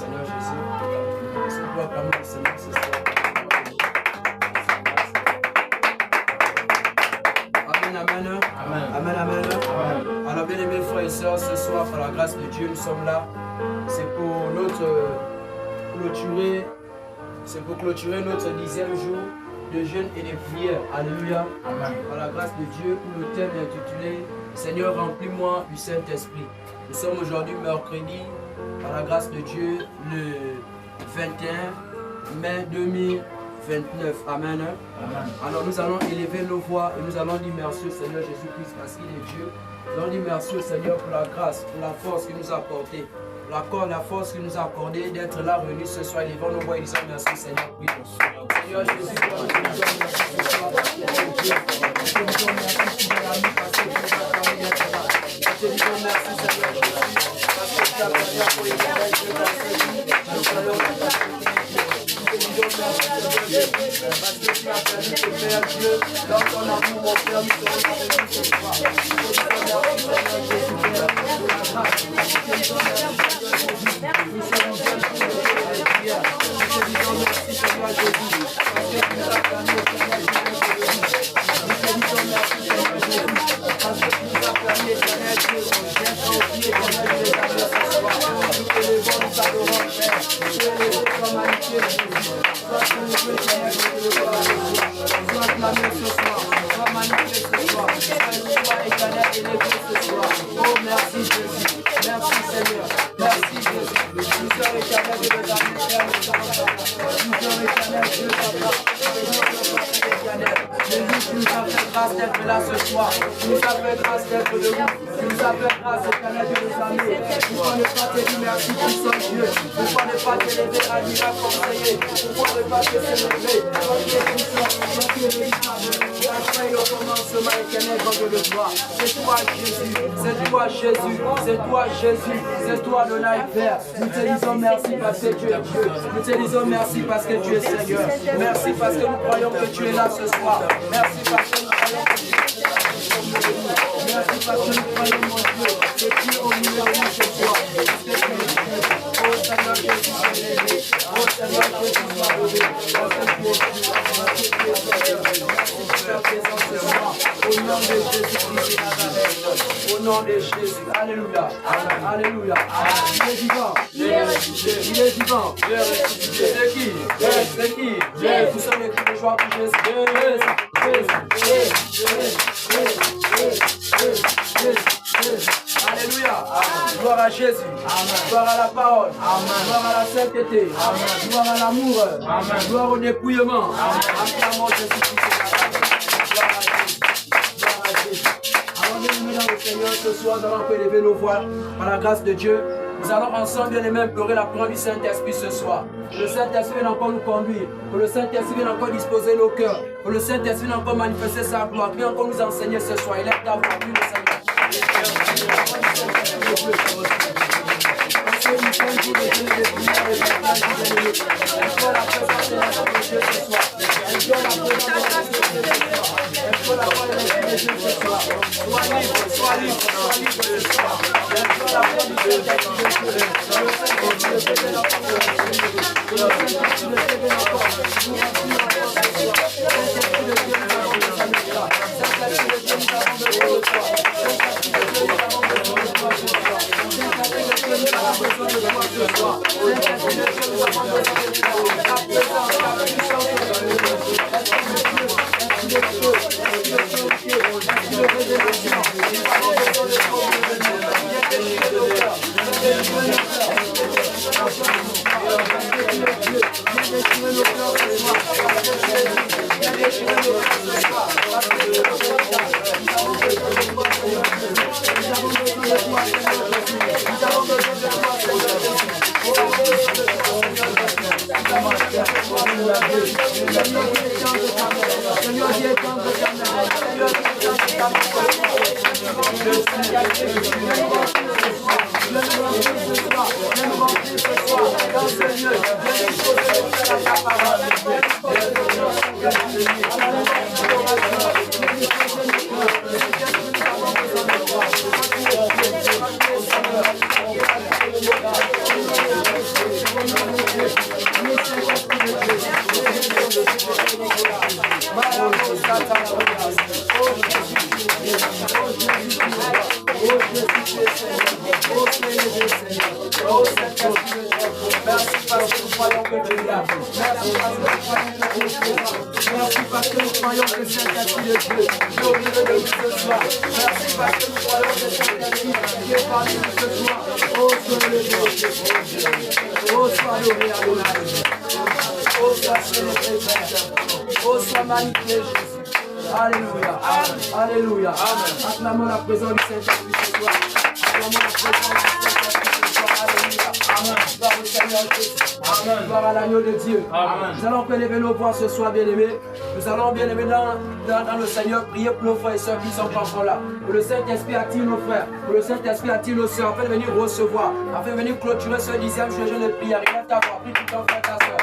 Seigneur Jésus. C'est pour acclamer le Seigneur ce soir. Amen, amen. Amen, amen. Alors, bien aimés frères et sœurs, ce soir, par la grâce de Dieu, nous sommes là. C'est pour clôturer notre 10e jour de jeûne et de prière. Alléluia. Amen. Par la grâce de Dieu, où le thème est intitulé Seigneur, remplis-moi du Saint-Esprit. Nous sommes aujourd'hui mercredi, par la grâce de Dieu, le 21 mai 2029. Amen. Amen. Alors nous allons élever nos voix et nous allons dire merci au Seigneur Jésus-Christ parce qu'il est Dieu. Nous allons dire merci au Seigneur pour la grâce, pour la force qu'il nous a apportée. La force qu'il nous a accordée d'être là réunis ce soir. Élevons nos voix et disons merci au Seigneur. Oui. Seigneur Jésus, nous disons merci ce soir parce que tu es Dieu. Nous disons merci pour l'ami parce que tu nous as permis d'être là. Nous te disons merci Seigneur Jésus parce que tu as permis à pour l'éternel Dieu dans ce vie. Nous croyons que tu as permis. Nous te disons merci Seigneur Jésus parce que tu as permis de faire Dieu dans ton amour mon Père. Nous te remercions ce soir. Nous te disons merci Seigneur Jésus pour la grâce. Nous te disons merci. Nous sommes jeunes pour le prière. Nous te disons merci Seigneur Jésus parce que tu nous as permis au Seigneur Jésus. Nous te disons merci Seigneur Jésus parce que tu nous as permis Éternel Dieu d'être au pied Éternel Dieu de ta mère ce soir. Nous te levons, nous t'adorons Père. Nous te levons, sois magnifié Jésus. Sois glorifié Seigneur Jésus. Sois acclamé ce soir. Sois magnifié ce soir. Sois éternel élevé ce soir. Oh merci Jésus. Merci Seigneur. Merci Jésus. Nous sommes éternels Dieu de ta mère. Nous sommes éternels Dieu de ta mère. Jésus, tu nous as fait grâce d'être là ce soir. Tu nous as fait grâce d'être debout. Tu nous as fait grâce, éternel Dieu de ta mère. Pourquoi ne pas te dire merci, puissant Dieu? Pourquoi ne pas t'élever à miracle conseiller? Pourquoi ne pas te célébrer? Quand tu es puissant, quand tu es véritable. Tu as créé au commencement éternel quand je le vois. C'est toi Jésus, c'est toi Jésus, c'est toi Jésus, c'est toi le Life Père. Nous te disons merci parce que tu es Dieu. Nous te disons merci parce que tu es Seigneur. Merci parce que nous croyons que tu es là ce soir. Merci parce que nous croyons que tu es là. Merci parce que nous croyons mon Dieu que tu es au milieu de nous ce soir. Parce que tu es Dieu. Oh Seigneur Jésus, sois élevé. Oh Seigneur Jésus, sois élevé. Parce que tu es Dieu. Parce que tu es Seigneur. Merci pour ta présence ce soir. Au nom de Jésus-Christ de Nazareth. Au nom de Jésus. Alléluia. Alléluia. Il est vivant. Il est vivant. C'est qui? C'est qui? Nous sommes les cris de joie pour Jésus. Alléluia. Gloire à Jésus. Gloire à la parole. Gloire à la sainteté. Gloire à l'amour. Gloire au dépouillement. Acclamons Jésus-Christ. Gloire à Jésus. Alors nous dans le Seigneur ce soir, nous allons élever nos voix par la grâce de Dieu. Nous allons ensemble bien aimés implorer la présence du Saint-Esprit ce soir. Que le Saint-Esprit vienne encore nous conduire. Que le Saint-Esprit vienne encore disposer nos cœurs. Que le Saint-Esprit vienne encore manifester sa gloire. Vienne encore nous enseigner ce soir. Il est ta voix, le Seigneur. Oh Saint-Esprit, merci parce que nous croyons que tu es là. Merci parce que nous croyons que Saint-Esprit de Dieu est au milieu de nous ce soir. Merci parce que nous croyons que Saint-Esprit est parmi nous ce soir. Oh, sois le oh, sois loué, Adonai. Oh, sois célébré, Père. Oh, sois magnifié, Jésus. Alléluia. Alléluia. Acclamons la présence du Saint-Esprit ce soir. Acclamons la présence du Saint-Esprit ce soir. Alléluia. Gloire au Seigneur Jésus. Gloire à l'agneau de Dieu. Nous allons élever nos voix ce soir, bien-aimés. Nous allons, bien-aimés, dans le Seigneur, prier pour nos frères et sœurs qui sont encore là. Pour le Saint-Esprit attire nos frères. Pour le Saint-Esprit attire nos sœurs. Afin de venir recevoir. Afin de venir clôturer ce 10e jour de prière. Élève ta voix. Prie pour ton frère, ta sœur.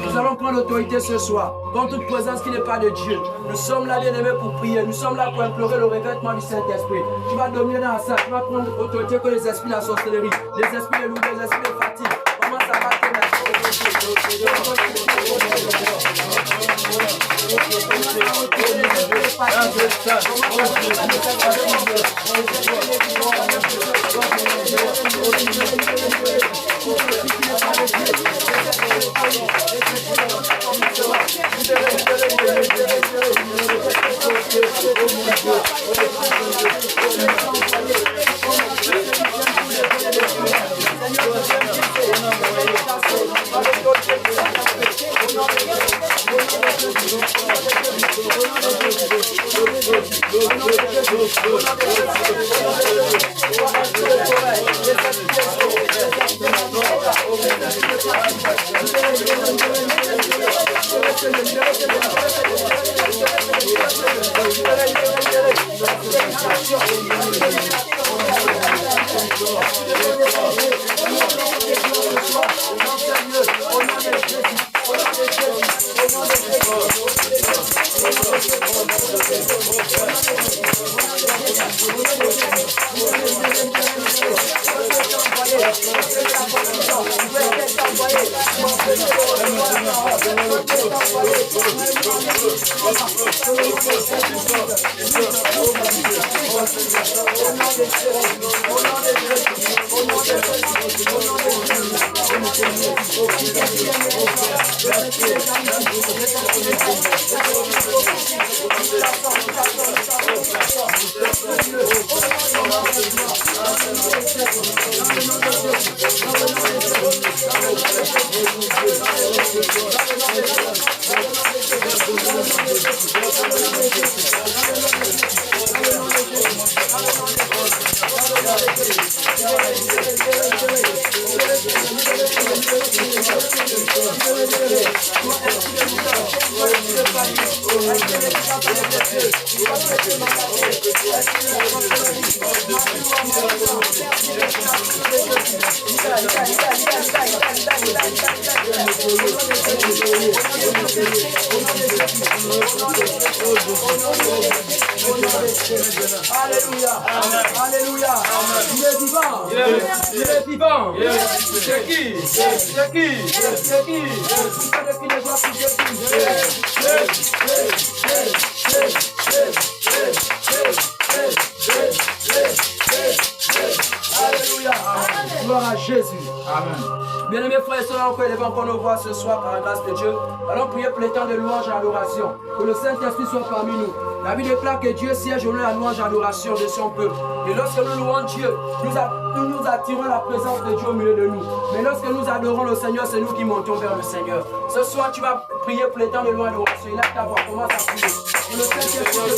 Nous allons prendre l'autorité ce soir contre toute présence qui n'est pas de Dieu. Nous sommes là, bien-aimés, pour prier. Nous sommes là pour implorer le revêtement du Saint-Esprit. Tu vas dominer dans ça. Tu vas prendre l'autorité que les esprits de la sorcellerie, les esprits de lourdeur, les esprits de fatigue. Comment ça va te mettre? Alléluia. Alléluia. Il est dit vivant. Il est vivant. C'est qui? C'est qui? C'est qui? C'est qui ne doit plus Alléluia. Gloire à Jésus. Amen. Bien-aimés frères et sœurs, on peut élever encore nos voix ce soir par la grâce de Dieu. Allons prier pour les temps de louange et adoration. Que le Saint-Esprit soit parmi nous. La Bible déclare que Dieu siège au nom de la louange et adoration de son peuple. Et lorsque nous louons Dieu, nous attirons la présence de Dieu au milieu de nous. Mais lorsque nous adorons le Seigneur, c'est nous qui montons vers le Seigneur. Ce soir, tu vas prier pour les temps de louange et adoration. Il a ta voix, commence à prier. Que le Saint-Esprit le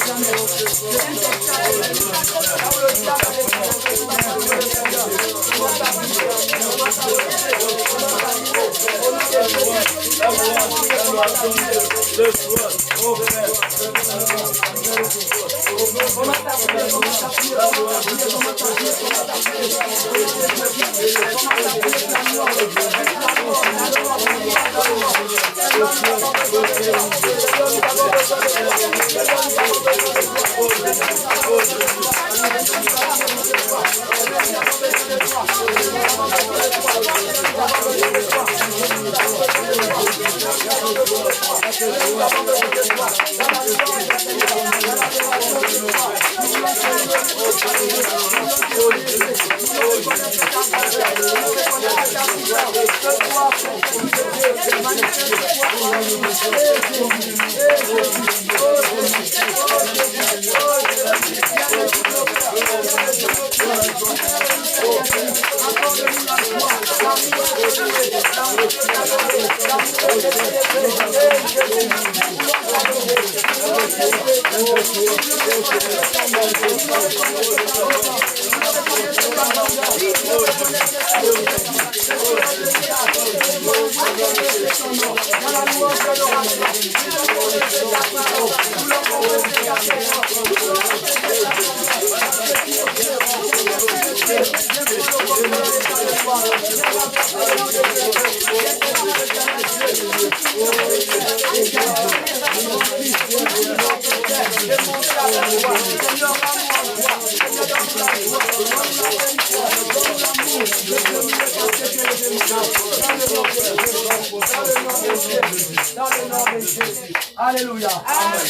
Alléluia.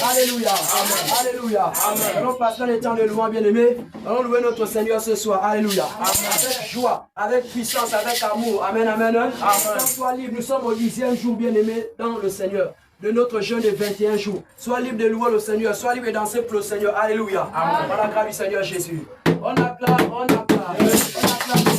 Alléluia. Alléluia. Allons passer les temps de louange, bien-aimés. Allons louer notre Seigneur ce soir. Alléluia. Avec joie, avec puissance, avec amour. Amen, amen. Amen. Sois libre. Nous sommes au 10e jour, bien-aimés, dans le Seigneur. De notre jeûne de 21 jours. Sois libre de louer le Seigneur. Sois libre de danser pour le Seigneur. Alléluia. Amen. Par la grâce du Seigneur Jésus. On acclame, on acclame. On acclame,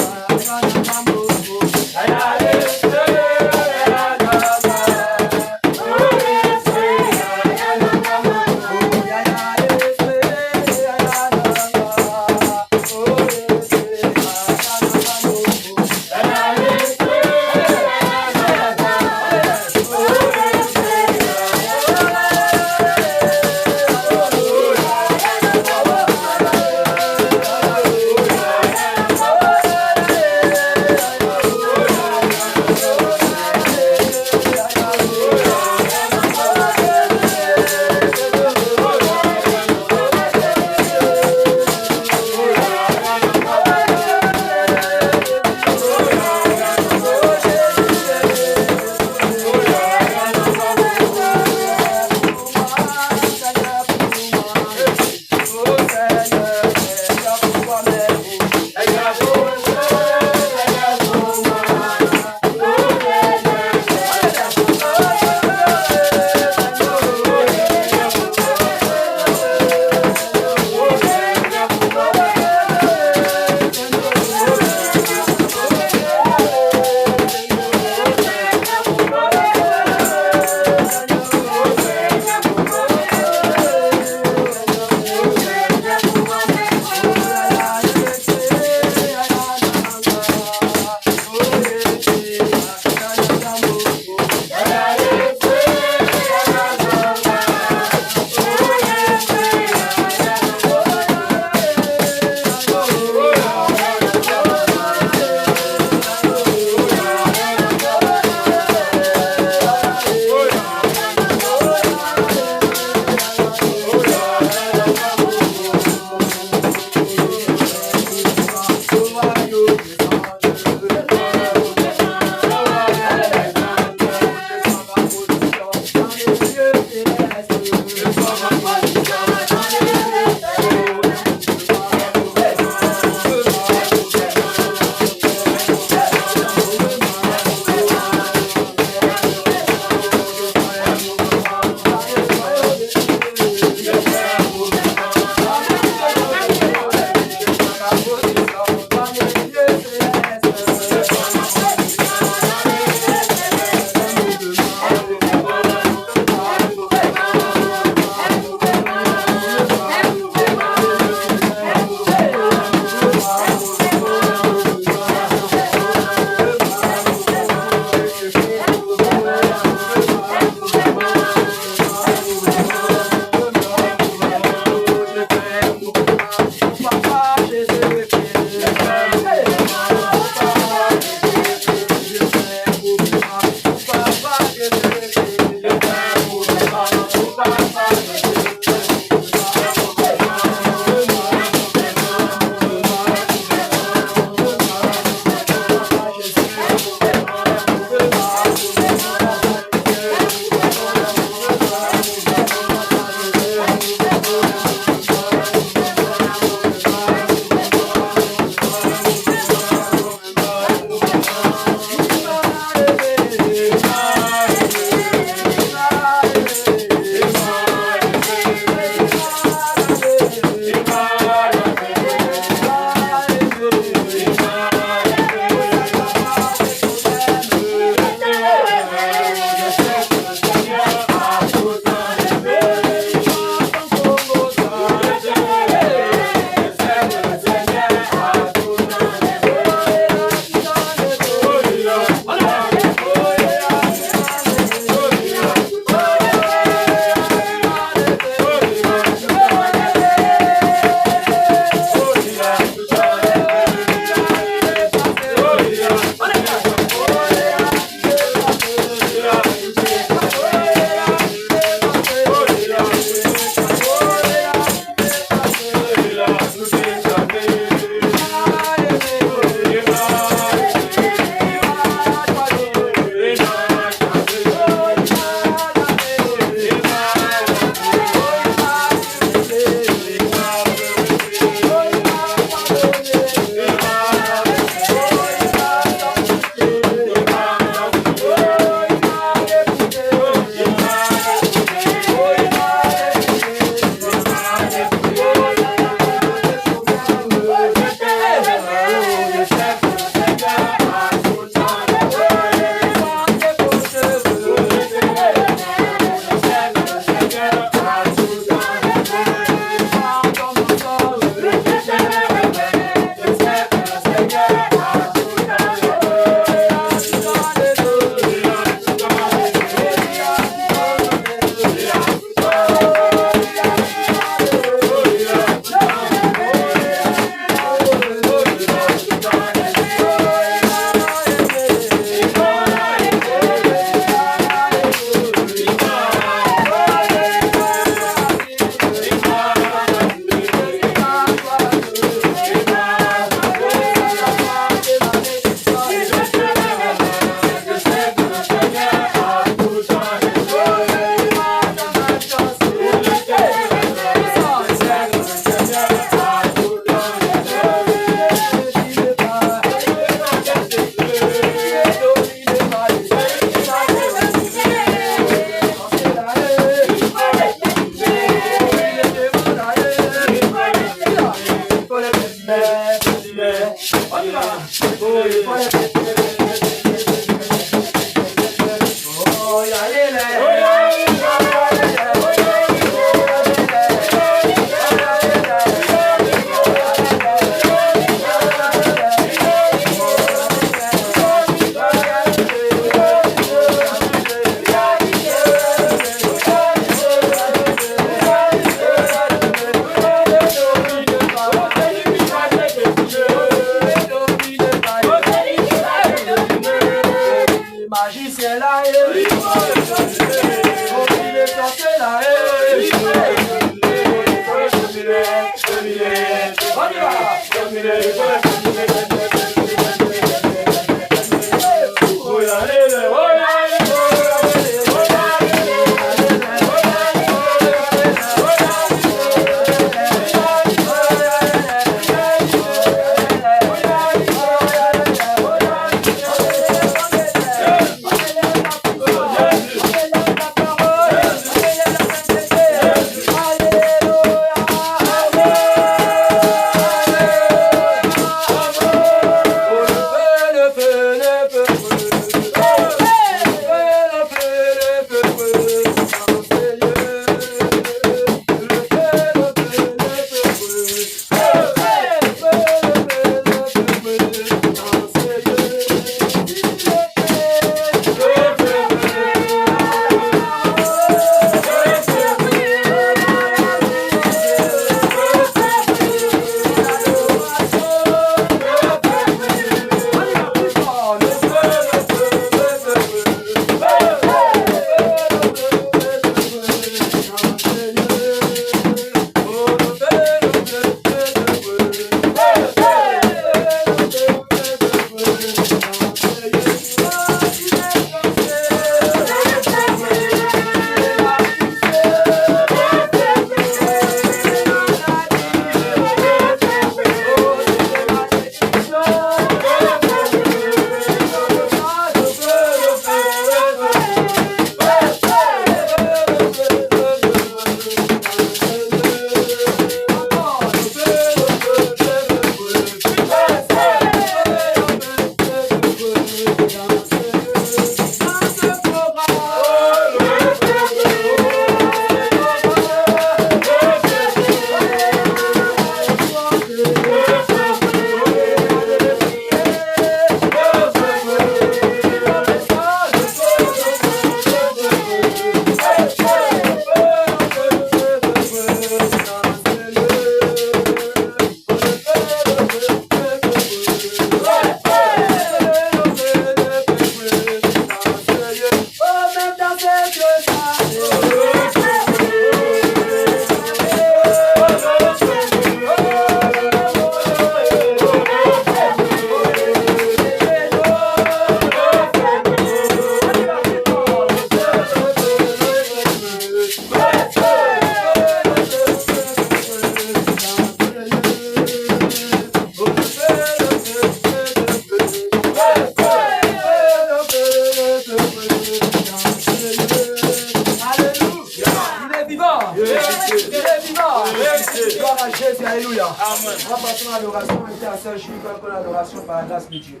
Alléluia. Amen. On va passer à l'adoration intercession, l'adoration par la grâce de Dieu.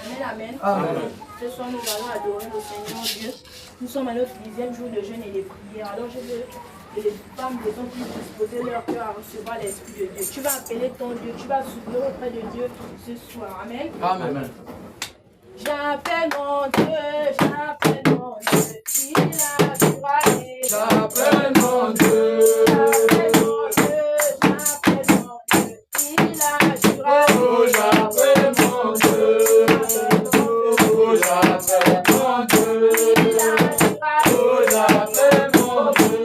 Amen, amen. Amen. Ce soir, nous allons adorer le Seigneur Dieu. Nous sommes à notre 10e jour de jeûne et de prière. Alors, je veux que les femmes de ton puissent disposer leur cœur à recevoir l'Esprit de Dieu. Tu vas appeler ton Dieu, tu vas souffrir auprès de Dieu ce soir. Amen. Amen. J'appelle mon Dieu, j'appelle mon Dieu. Il a joie. J'appelle mon Dieu. J'appelle mon Dieu, j'appelle mon Dieu. Il a joie. Oh, j'appelle mon Dieu. Oh, j'appelle mon Dieu. Oh, j'appelle mon Dieu.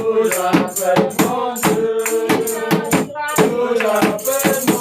Oh, j'appelle mon Dieu. Oh, j'appelle mon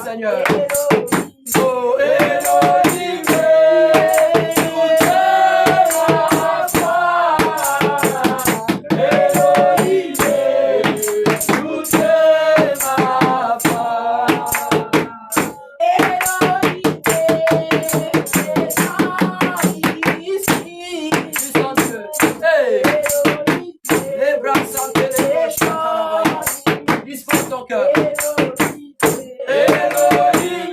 Seigneur. Oh Elohim, tout est ma foi. Elohim, tout est ma foi. Puissant Dieu. Hey. Les bras santés, les poches santés. Dispose ton cœur. Elohim,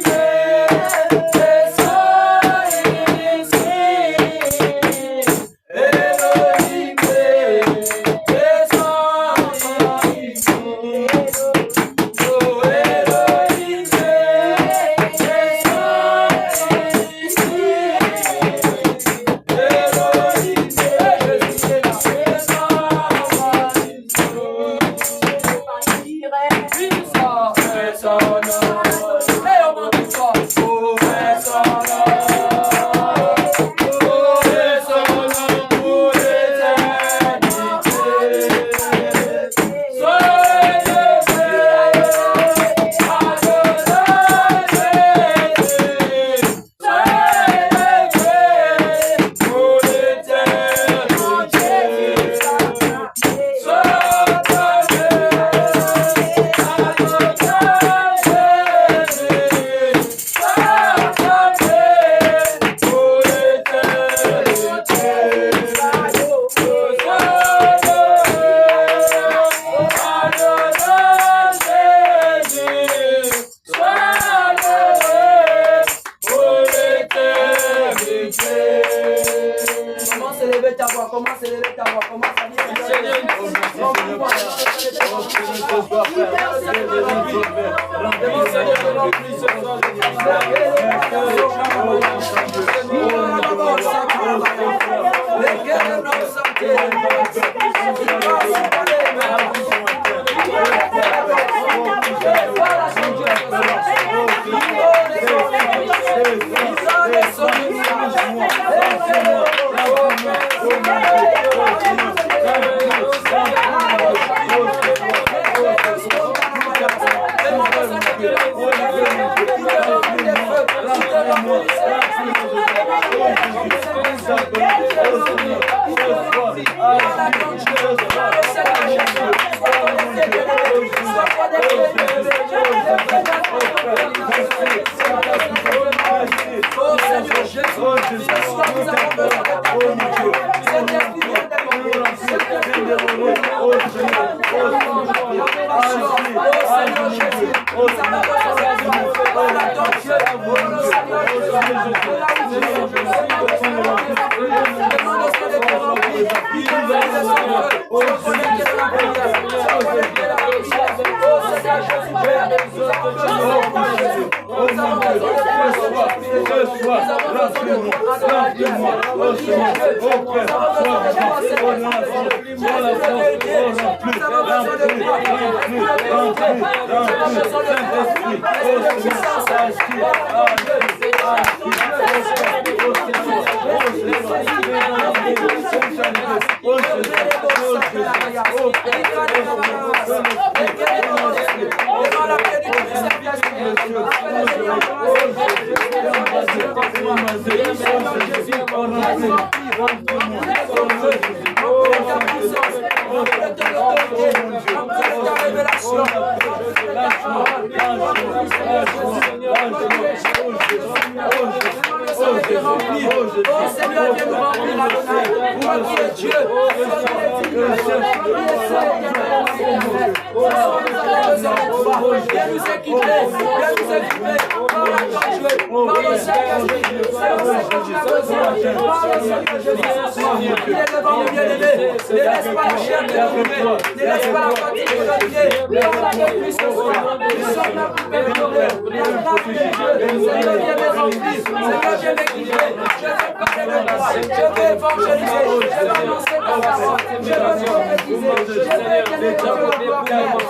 Commence à élever ta voix, commence à élever ta voix, commence à dire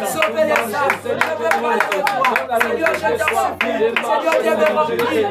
Sauver les âmes. Je veux parler de toi. Seigneur, je t'en supplie. Seigneur, viens me remplir.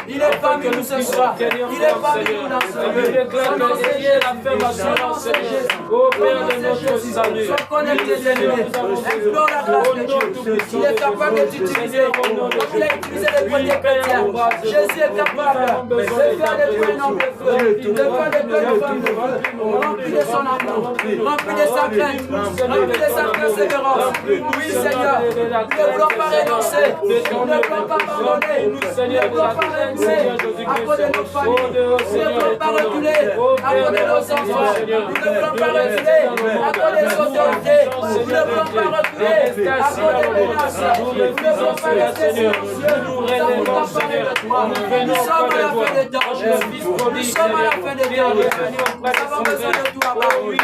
Il est parmi nous ce soir. Il est parmi nous dans ce lieu. Au Père de notre salut. connecté, bien-aimé. Implore la grâce de Dieu. Il est capable de t'utiliser comme il a utilisé les premiers chrétiens. Jésus est capable de faire des points dans le feu, de faire des points dans le feu, rempli de son amour, rempli de sa crainte, rempli de sa persévérance. Oui, Seigneur, nous ne voulons pas renoncer, nous ne voulons pas abandonner, nous ne voulons pas renoncer à cause de nos familles, nous ne voulons pas reculer à cause de nos enfants, nous ne voulons pas reculer à cause des autorités, nous ne voulons pas reculer à cause des menaces, nous ne voulons pas rester silencieux, nous avons pas parlé de toi, nous sommes à la fin des temps, nous sommes à la fin des temps, nous avons besoin de toi, oui,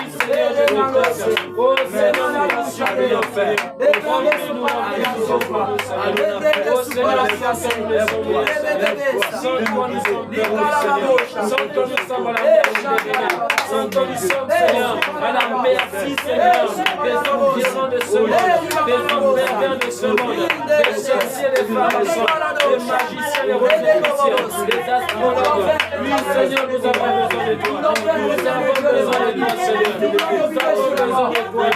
à la merci Seigneur, des hommes puissants de ce monde, des hommes pervers de ce monde, des sorciers, des pharmaciens, des magiciens, des rosicruciens, des astrologues. Oui Seigneur, nous avons besoin de toi. Nous avons besoin de toi Seigneur. Nous avons besoin de toi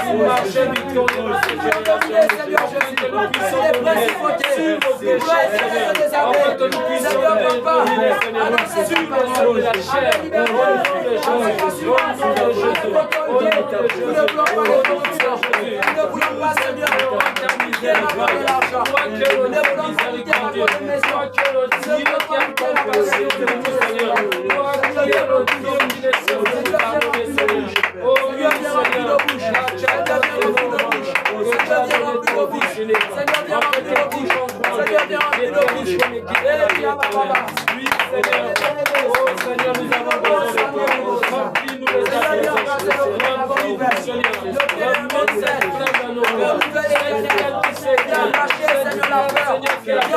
pour marcher victorieux Seigneur. Afin que nous puissions dominer sur nos péchés Seigneur. Afin que nous puissions dominer Seigneur sur le sang de la chair. Au nom de Jésus. Au nom de Jésus. Au nom de Jésus. Au nom de Jésus. Nous ne voulons pas, Seigneur, misère à part de l'argent. Toi que le miséricordieux. Toi que le Dieu qui a compassion de nous, Seigneur. Toi qui es le Dieu qui ne se fait pas pardonner, Seigneur. Oh oui, Seigneur. Oui, Seigneur. Oh Seigneur, nous avons besoin de toi. Remplis-nous les affaires. Remplis-nous, Seigneur. Remplis-nous dans nos cœurs. Seigneur, qui s'est Seigneur,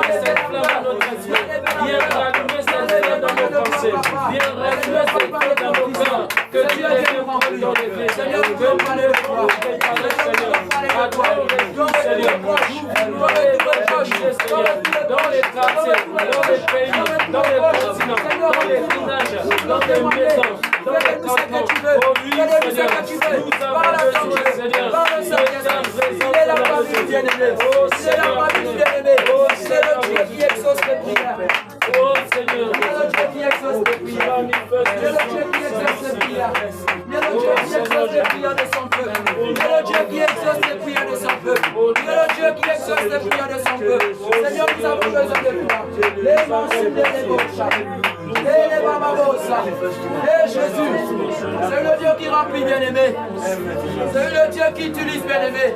cette flamme dans notre esprit. Viens rallumer cette flamme dans nos pensées. Viens rallumer cette flamme dans nos cœurs. Que Dieu vienne remplir dans les vies. Seigneur, nous veux parler de toi. Seigneur, à toi, Seigneur. Nous dans les quartiers, dans les pays, dans les continents, dans les villages, dans les maisons, dans les cantons. Oh oui, Seigneur, nous avons besoin, Seigneur. C'est la famille bien-aimée. C'est la famille bien-aimée. C'est le Dieu qui exauce les prières. Oh Seigneur, C'est le Dieu qui exauce les prières. C'est le Dieu qui exauce les prières. C'est le Dieu qui exauce les prières de son peuple. C'est le Dieu qui exauce les prières de son peuple. C'est le Dieu qui exauce les prières de son peuple. Seigneur, nous avons besoin de toi. Les mansifs des ébauches. Les bababosa. Et Jésus, c'est le Dieu qui remplit bien-aimé. C'est le Dieu qui utilise bien-aimé.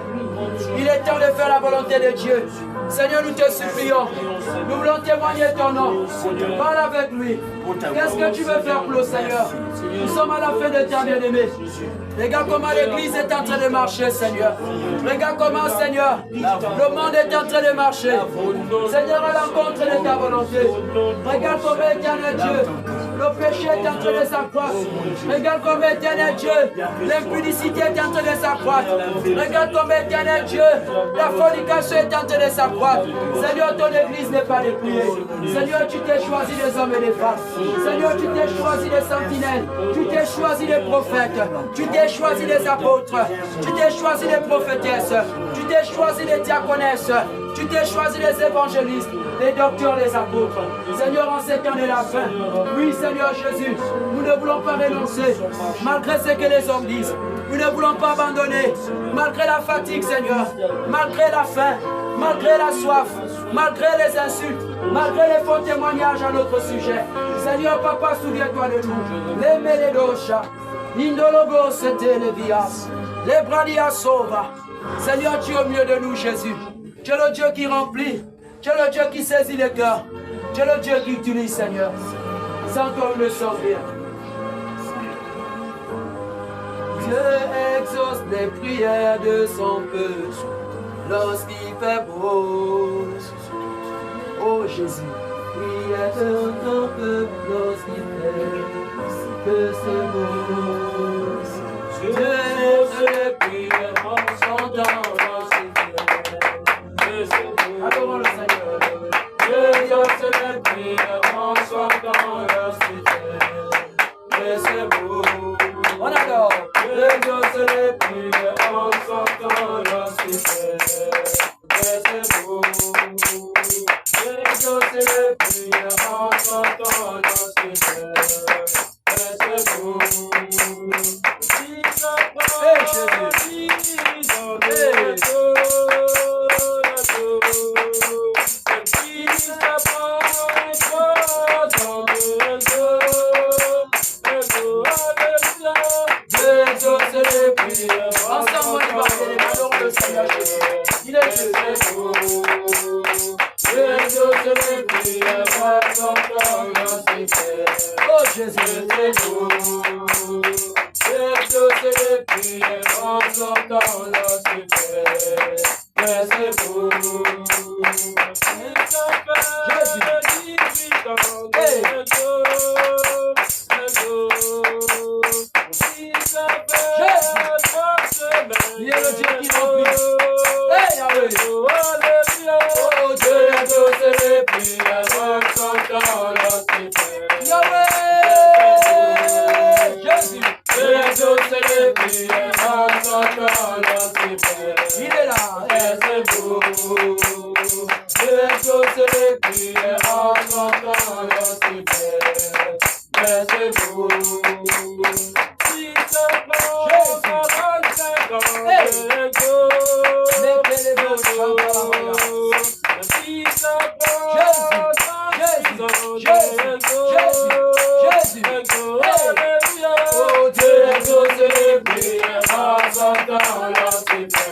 Il est temps de faire la volonté de Dieu. Seigneur, nous te supplions. Nous voulons témoigner ton nom. Parle avec lui. Qu'est-ce que tu veux faire pour le Seigneur? Nous sommes à la fin de temps, bien-aimé. Regarde comment l'église est en train de marcher, Seigneur. Regarde comment, Seigneur, le monde est en train de marcher. Seigneur, à l'encontre de ta volonté. Regarde comment, éternel Dieu, le péché est en train de s'accroître. Regarde comment, éternel Dieu, l'impudicité est en train de s'accroître. Regarde comment, éternel Dieu, la fornication est en train de s'accroître. Seigneur, ton église n'est pas dépouillée. Seigneur, tu t'es choisi des hommes et des femmes. Seigneur, tu t'es choisi des sentinelles. Tu t'es choisi des prophètes. Tu t'es choisi des apôtres. Tu t'es choisi des prophétesses. Tu t'es choisi des diaconesses. Tu t'es choisi les évangélistes, les docteurs, les apôtres. Seigneur, en ces temps de la fin, oui, Seigneur Jésus, nous ne voulons pas renoncer, malgré ce que les hommes disent. Nous ne voulons pas abandonner, malgré la fatigue, Seigneur, malgré la faim, malgré la soif, malgré les insultes, malgré les faux témoignages à notre sujet. Seigneur, Papa, souviens-toi de nous. Les Mélédosha, Indologo, c'était les Vias, les Bradia Sova. Seigneur, tu es au milieu de nous, Jésus. Tu es le Dieu qui remplit. Tu es le Dieu qui saisit les cœurs. Tu es le Dieu qui utilise, Seigneur. Sans toi, nous ne sommes rien. Dieu exauce les prières de son peuple lorsqu'il fait beau. Oh Jésus, prière de ton peuple lorsqu'il fait que c'est beau. Dieu exauce les prières en chantant. Adorons le Seigneur. Dieu exauce les prières en chantant leur cité. Et c'est beau. On adore. Dieu le Seigneur Jésus. Il est Jésus. Oh Jésus, il est le Dieu qui remplit. Hey Yahweh. Oh Dieu, les prières Yahweh. Jésus. Il est là.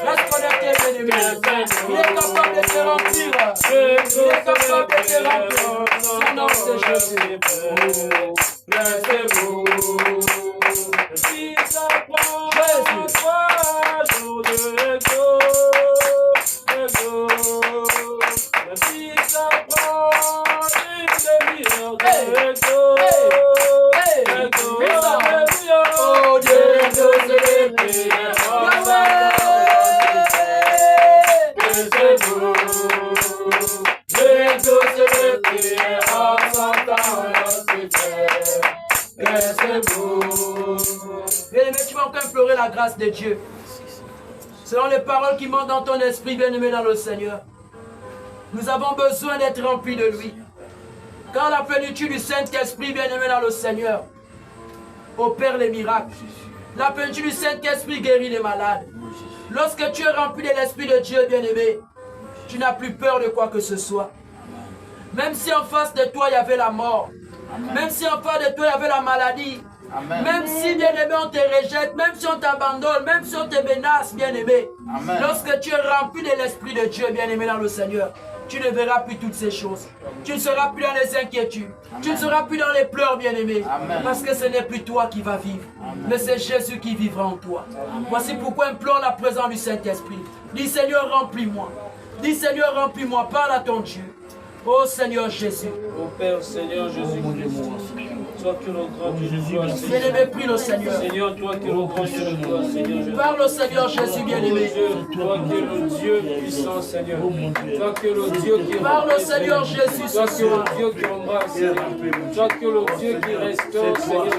Reste connecté, bien-aimé. Il est capable de te remplir. Il est capable de te remplir. Son nom, c'est Jésus. Bien-aimé, tu vas encore implorer la grâce de Dieu. Selon les paroles qui montent dans ton esprit, bien-aimé dans le Seigneur. Nous avons besoin d'être remplis de lui. Car la plénitude du Saint-Esprit, bien-aimé dans le Seigneur, opère les miracles. La plénitude du Saint-Esprit guérit les malades. Lorsque tu es rempli de l'Esprit de Dieu, bien-aimé, tu n'as plus peur de quoi que ce soit. Même si en face de toi, il y avait la mort. Amen. Même si en face de toi, il y avait la maladie. Amen. Même si, bien-aimé, on te rejette, même si on t'abandonne, même si on te menace, bien-aimé. Lorsque tu es rempli de l'Esprit de Dieu, bien-aimé dans le Seigneur, tu ne verras plus toutes ces choses. Tu ne seras plus dans les inquiétudes. Amen. Tu ne seras plus dans les pleurs, bien-aimé. Parce que ce n'est plus toi qui vas vivre. Amen. Mais c'est Jésus qui vivra en toi. Amen. Voici pourquoi implore la présence du Saint-Esprit. Dis Seigneur, remplis-moi. Dis Seigneur, remplis-moi. Parle à ton Dieu. Oh Seigneur Jésus. Oh Père, Seigneur Jésus-Christ. Toi qui es le grand Dieu de gloire, bien-aimé, prie le Seigneur. Seigneur, toi qui es le grand Dieu de gloire, Seigneur Jésus. Parle au Seigneur Jésus, bien-aimé. Toi qui es le Dieu puissant, Seigneur. Toi qui es le Dieu qui parle au Seigneur Jésus. Toi qui es le Dieu qui embrasse, Seigneur. Toi qui es le Dieu qui restaure, Seigneur.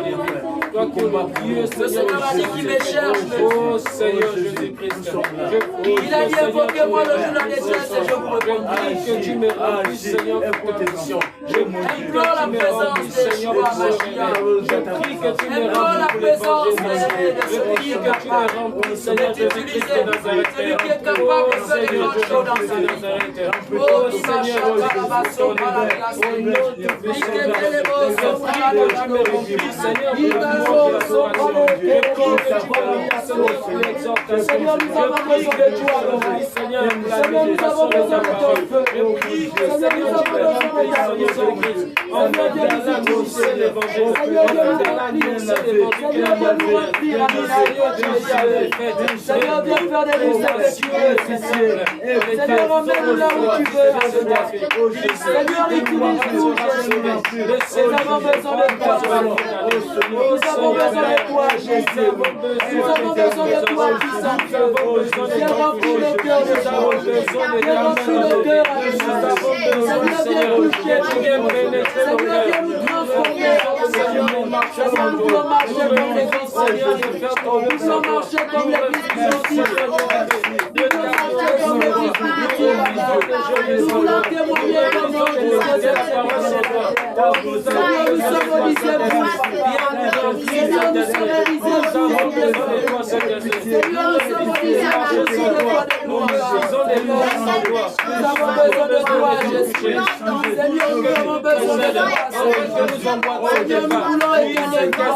Toi qui es le Dieu, Seigneur. Le qui me cherche. Oh Seigneur Jésus-Christ. Je prie. Il a dit invoquez-moi le jour de la détresse et je vous répondrai. Que tu me remplisses, Seigneur, protection. Je implore la présence de Seigneur. Je prie que tu me remplisses pour l'évangile. Je prie que tu me remplisses, Seigneur Jésus-Christ de Nazareth. Celui qui est capable de faire des grandes choses dans sa vie. Oh Seigneur, ton nom te puisse. Je prie que tu me remplisses, Seigneur, pour l'adoration. Je prie que tu me remplisses, Seigneur, pour l'exhortation. Seigneur, nous avons besoin de toi, Seigneur, nous avons besoin de ton feu. Je prie que Seigneur, tu me remplisses, Seigneur Jésus-Christ. En fait, c'est l'évangile. Seigneur, viens faire des misères que tu veux. Seigneur, emmène-nous là où tu veux. Seigneur, utilise-nous. Nous avons besoin de toi. Nous avons besoin de toi, Jésus. Nous avons besoin de toi, puissant. Viens remplir le cœur de toi. Viens remplir le cœur avec nous. Seigneur, viens toucher. Seigneur, viens nous transformer. Seigneur, nous voulons marcher comme les anciens. Nous voulons marcher comme les disciples. Nous voulons marcher comme les disciples. Nous voulons témoigner comme nos disciples. Seigneur, nous sommes au 10e jour. Seigneur, nous sommes au 10e jour. Seigneur, nous sommes au 10e jour de toi de gloire. Nous avons besoin de toi, Jésus. Seigneur, nous avons besoin de toi. Seigneur, nous voulons éterner toi.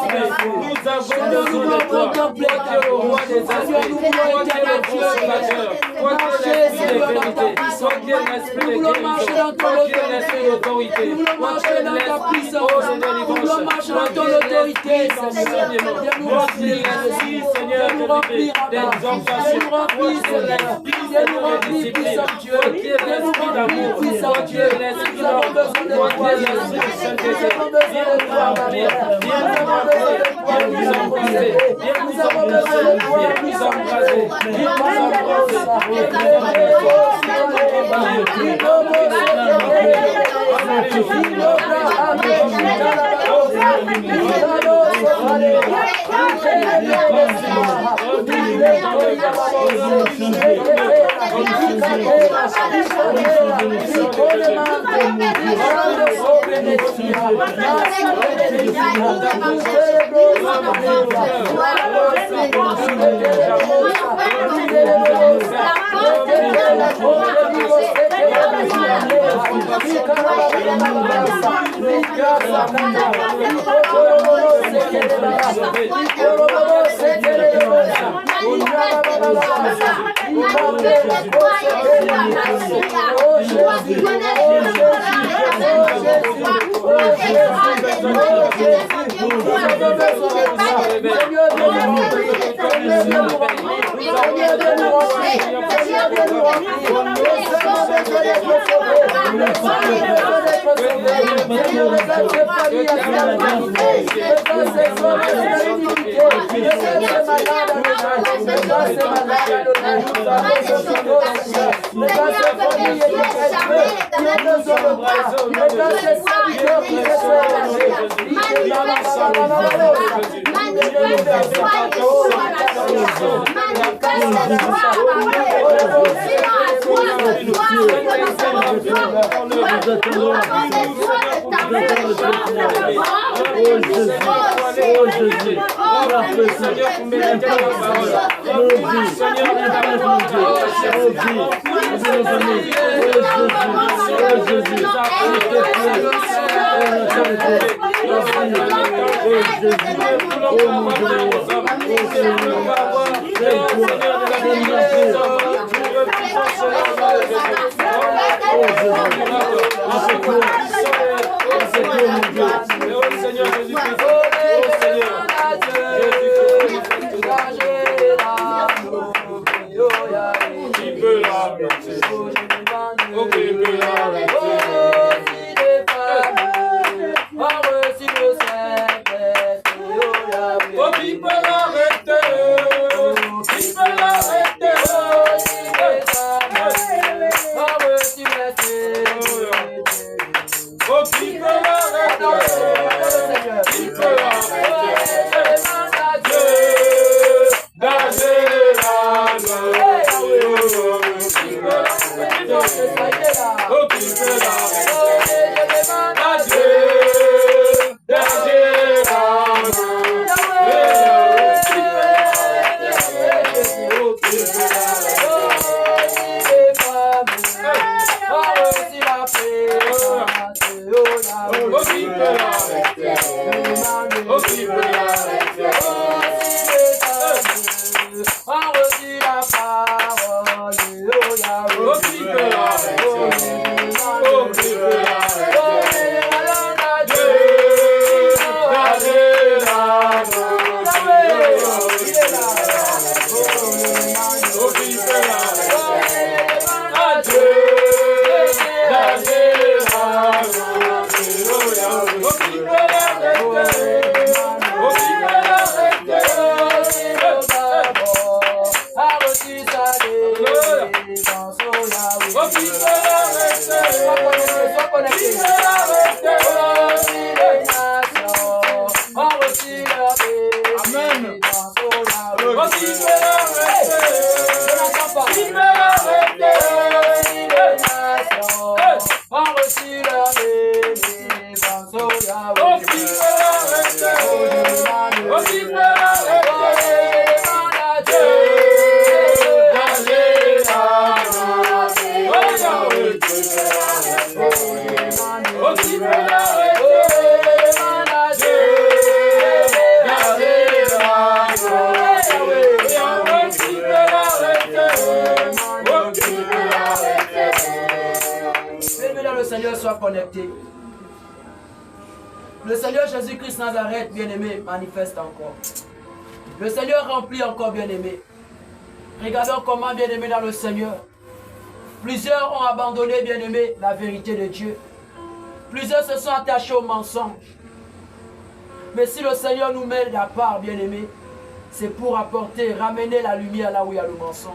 Seigneur, nous voulons contempler ta gloire. Seigneur, nous voulons éterner Dieu. Marcher, Seigneur, dans ta puissance. Nous voulons marcher dans ton autorité. Nous voulons marcher dans ta puissance. Nous voulons marcher dans ton autorité, Seigneur. Viens nous remplir, Seigneur. Viens nous remplir, Viens nous remplir, Seigneur. Viens nous remplir, puissant Dieu. Viens nous remplir, puissant Dieu. Nous avons besoin de toi, Jésus. Nous avons besoin de toi, ma mère. Nous avons besoin de toi, nous embrasser. Nous avons besoin de toi, nous embrasser. Seigneur soit connecté. Le Seigneur Jésus-Christ Nazareth, bien-aimé, manifeste encore. Le Seigneur remplit encore, bien-aimé. Regardons comment, bien-aimé, dans le Seigneur. Plusieurs ont abandonné, bien-aimé, la vérité de Dieu. Plusieurs se sont attachés au mensonge. Mais si le Seigneur nous met à part, bien-aimé, c'est pour apporter, ramener la lumière là où il y a le mensonge.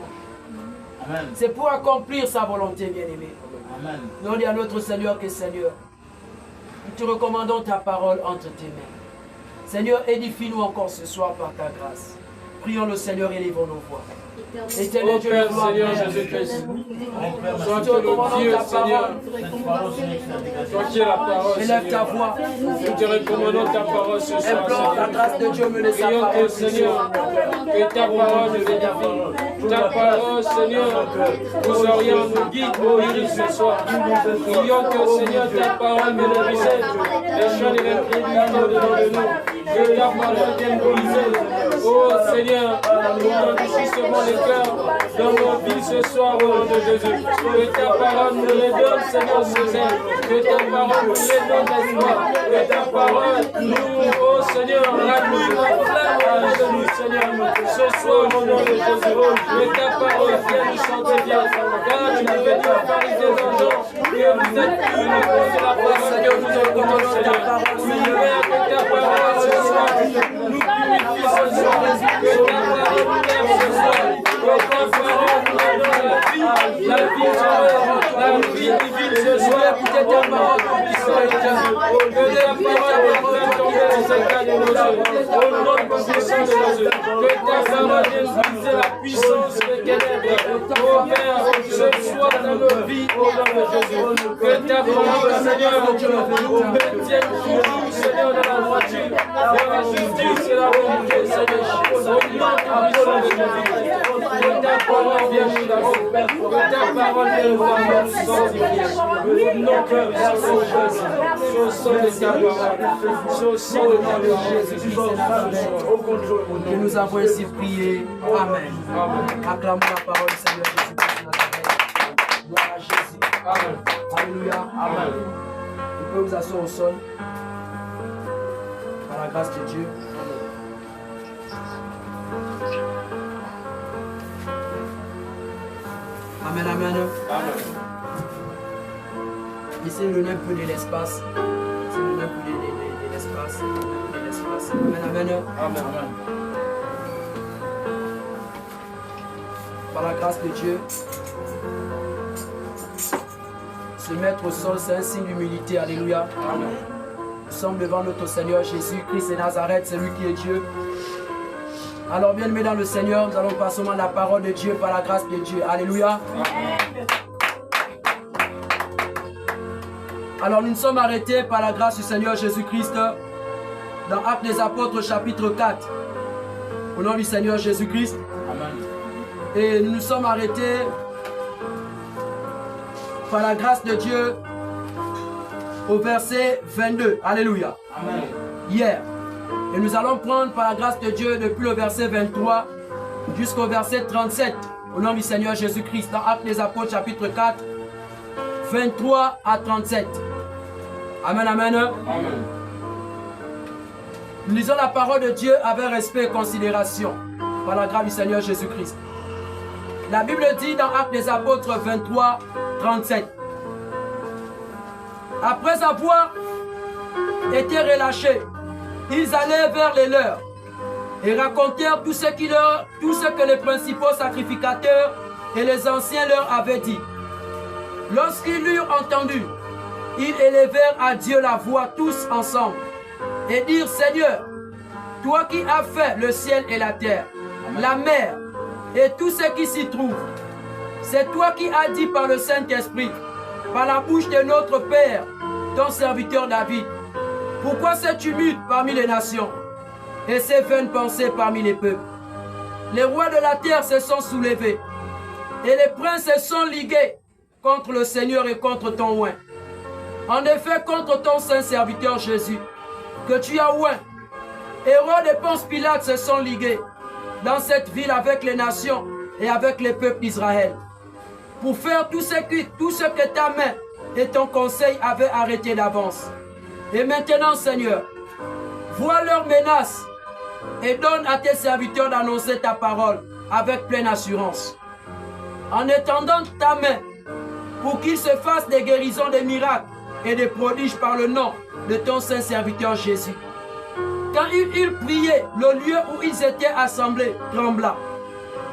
C'est pour accomplir sa volonté, bien-aimé. Nous dit à notre Seigneur que Seigneur, nous te recommandons ta parole entre tes mains. Seigneur, édifie-nous encore ce soir par ta grâce. Prions le Seigneur, élevons nos voix. Éternel Dieu, Père, Seigneur Jésus-Christ, toi qui es le Dieu, Seigneur, toi qui es la parole, élève ta voix. nous te recommandons ta parole ce soir. Implore la grâce de Dieu, me laisse sa Prions parole. que, Seigneur, que ta parole nous édifie. Ta parole, Seigneur, nous oriente, nous guide, nous dirige ce soir. Prions que, Seigneur, ta parole nous brise les champs de l'incrédulité au-dedans de nous. Que ta parole vienne briser. Oh Seigneur, nous t'enrichissons les cœurs dans nos vies ce soir au nom de Jésus. Que ta parole nous redonne, Seigneur, ce zèle. Que ta parole nous redonne l'espoir. Que ta parole nous, oh Seigneur, rallume la flamme de nous, Seigneur. Ce soir au nom de Jésus. Que ta parole vienne nous sanctifier. Car tu nous fais dire aux pharisiens d'argent que vous êtes une à cause de la parole. Seigneur, nous te recommandons ta parole. Seigneur, que ta parole ce soir nous purifie ce soir. Que ta parole nous lève ce soir. Que ta parole nous donne la vie divine ce soir. Que ta parole nous puisse que ta parole nous fasse tomber dans ce cas de nos yeux. Au nom puissant de nos yeux. Que ta parole vienne briser la puissance des ténèbres. Oh Père, ce soir dans nos vies, au nom de Jésus. Que ta parole, Seigneur, nous maintienne toujours, Seigneur, dans la droiture, dans la justice et la vérité, Seigneur. Au nom puissant de Jésus. Que ta parole vienne nous laver. Que ta parole vienne nous laver, nous sanctifier. Nos cœurs sont Jésus. Sur sang de ta parole. Sur sang de ta parole. Que nous avons ainsi prié. Amen. Acclamons la parole, Seigneur Jésus-Christ Nazareth. Gloire à Jésus. Amen. Alléluia. Amen. Vous pouvez vous asseoir au sol. Par la grâce de Dieu. Amen. Amen. Amen. Ici, nous n'avons plus de l'espace. Ici, nous n'avons plus de l'espace. Amen. Amen. Amen. Amen. Par la grâce de Dieu, se mettre au sol, c'est un signe d'humilité. Alléluia. Amen. Nous sommes devant notre Seigneur Jésus-Christ et Nazareth, c'est lui qui est Dieu. Alors, bien aimés dans le Seigneur, nous allons passer seulement la parole de Dieu par la grâce de Dieu. Alléluia. Amen. Alors, nous nous sommes arrêtés par la grâce du Seigneur Jésus-Christ dans Actes des Apôtres, chapitre 4. Au nom du Seigneur Jésus-Christ. Amen. Et nous nous sommes arrêtés par la grâce de Dieu au verset 22. Alléluia. Amen. Hier. Et nous allons prendre par la grâce de Dieu depuis le verset 23 jusqu'au verset 37. Au nom du Seigneur Jésus-Christ. Dans Actes des Apôtres, chapitre 4, 23 à 37. Amen, amen. Amen. Nous lisons la parole de Dieu avec respect et considération par la grâce du Seigneur Jésus-Christ. La Bible dit dans Actes des Apôtres 23, 37. Après avoir été relâchés, ils allèrent vers les leurs et racontèrent tout ce que les principaux sacrificateurs et les anciens leur avaient dit. Lorsqu'ils l'eurent entendu, ils élevèrent à Dieu la voix tous ensemble et dirent: Seigneur, toi qui as fait le ciel et la terre, la mer et tout ce qui s'y trouve, c'est toi qui as dit par le Saint-Esprit, par la bouche de notre Père, ton serviteur David: pourquoi ce tumulte parmi les nations et ces vaines pensées parmi les peuples? Les rois de la terre se sont soulevés et les princes se sont ligués contre le Seigneur et contre ton oint. En effet, contre ton saint serviteur Jésus, que tu as oint. Hérode et Ponce Pilate se sont ligués dans cette ville avec les nations et avec les peuples d'Israël, pour faire tout ce que ta main et ton conseil avait arrêté d'avance. Et maintenant, Seigneur, vois leurs menaces et donne à tes serviteurs d'annoncer ta parole avec pleine assurance. En étendant ta main pour qu'ils se fassent des guérisons, des miracles et des prodiges par le nom de ton saint serviteur Jésus. Quand ils priaient, le lieu où ils étaient assemblés trembla.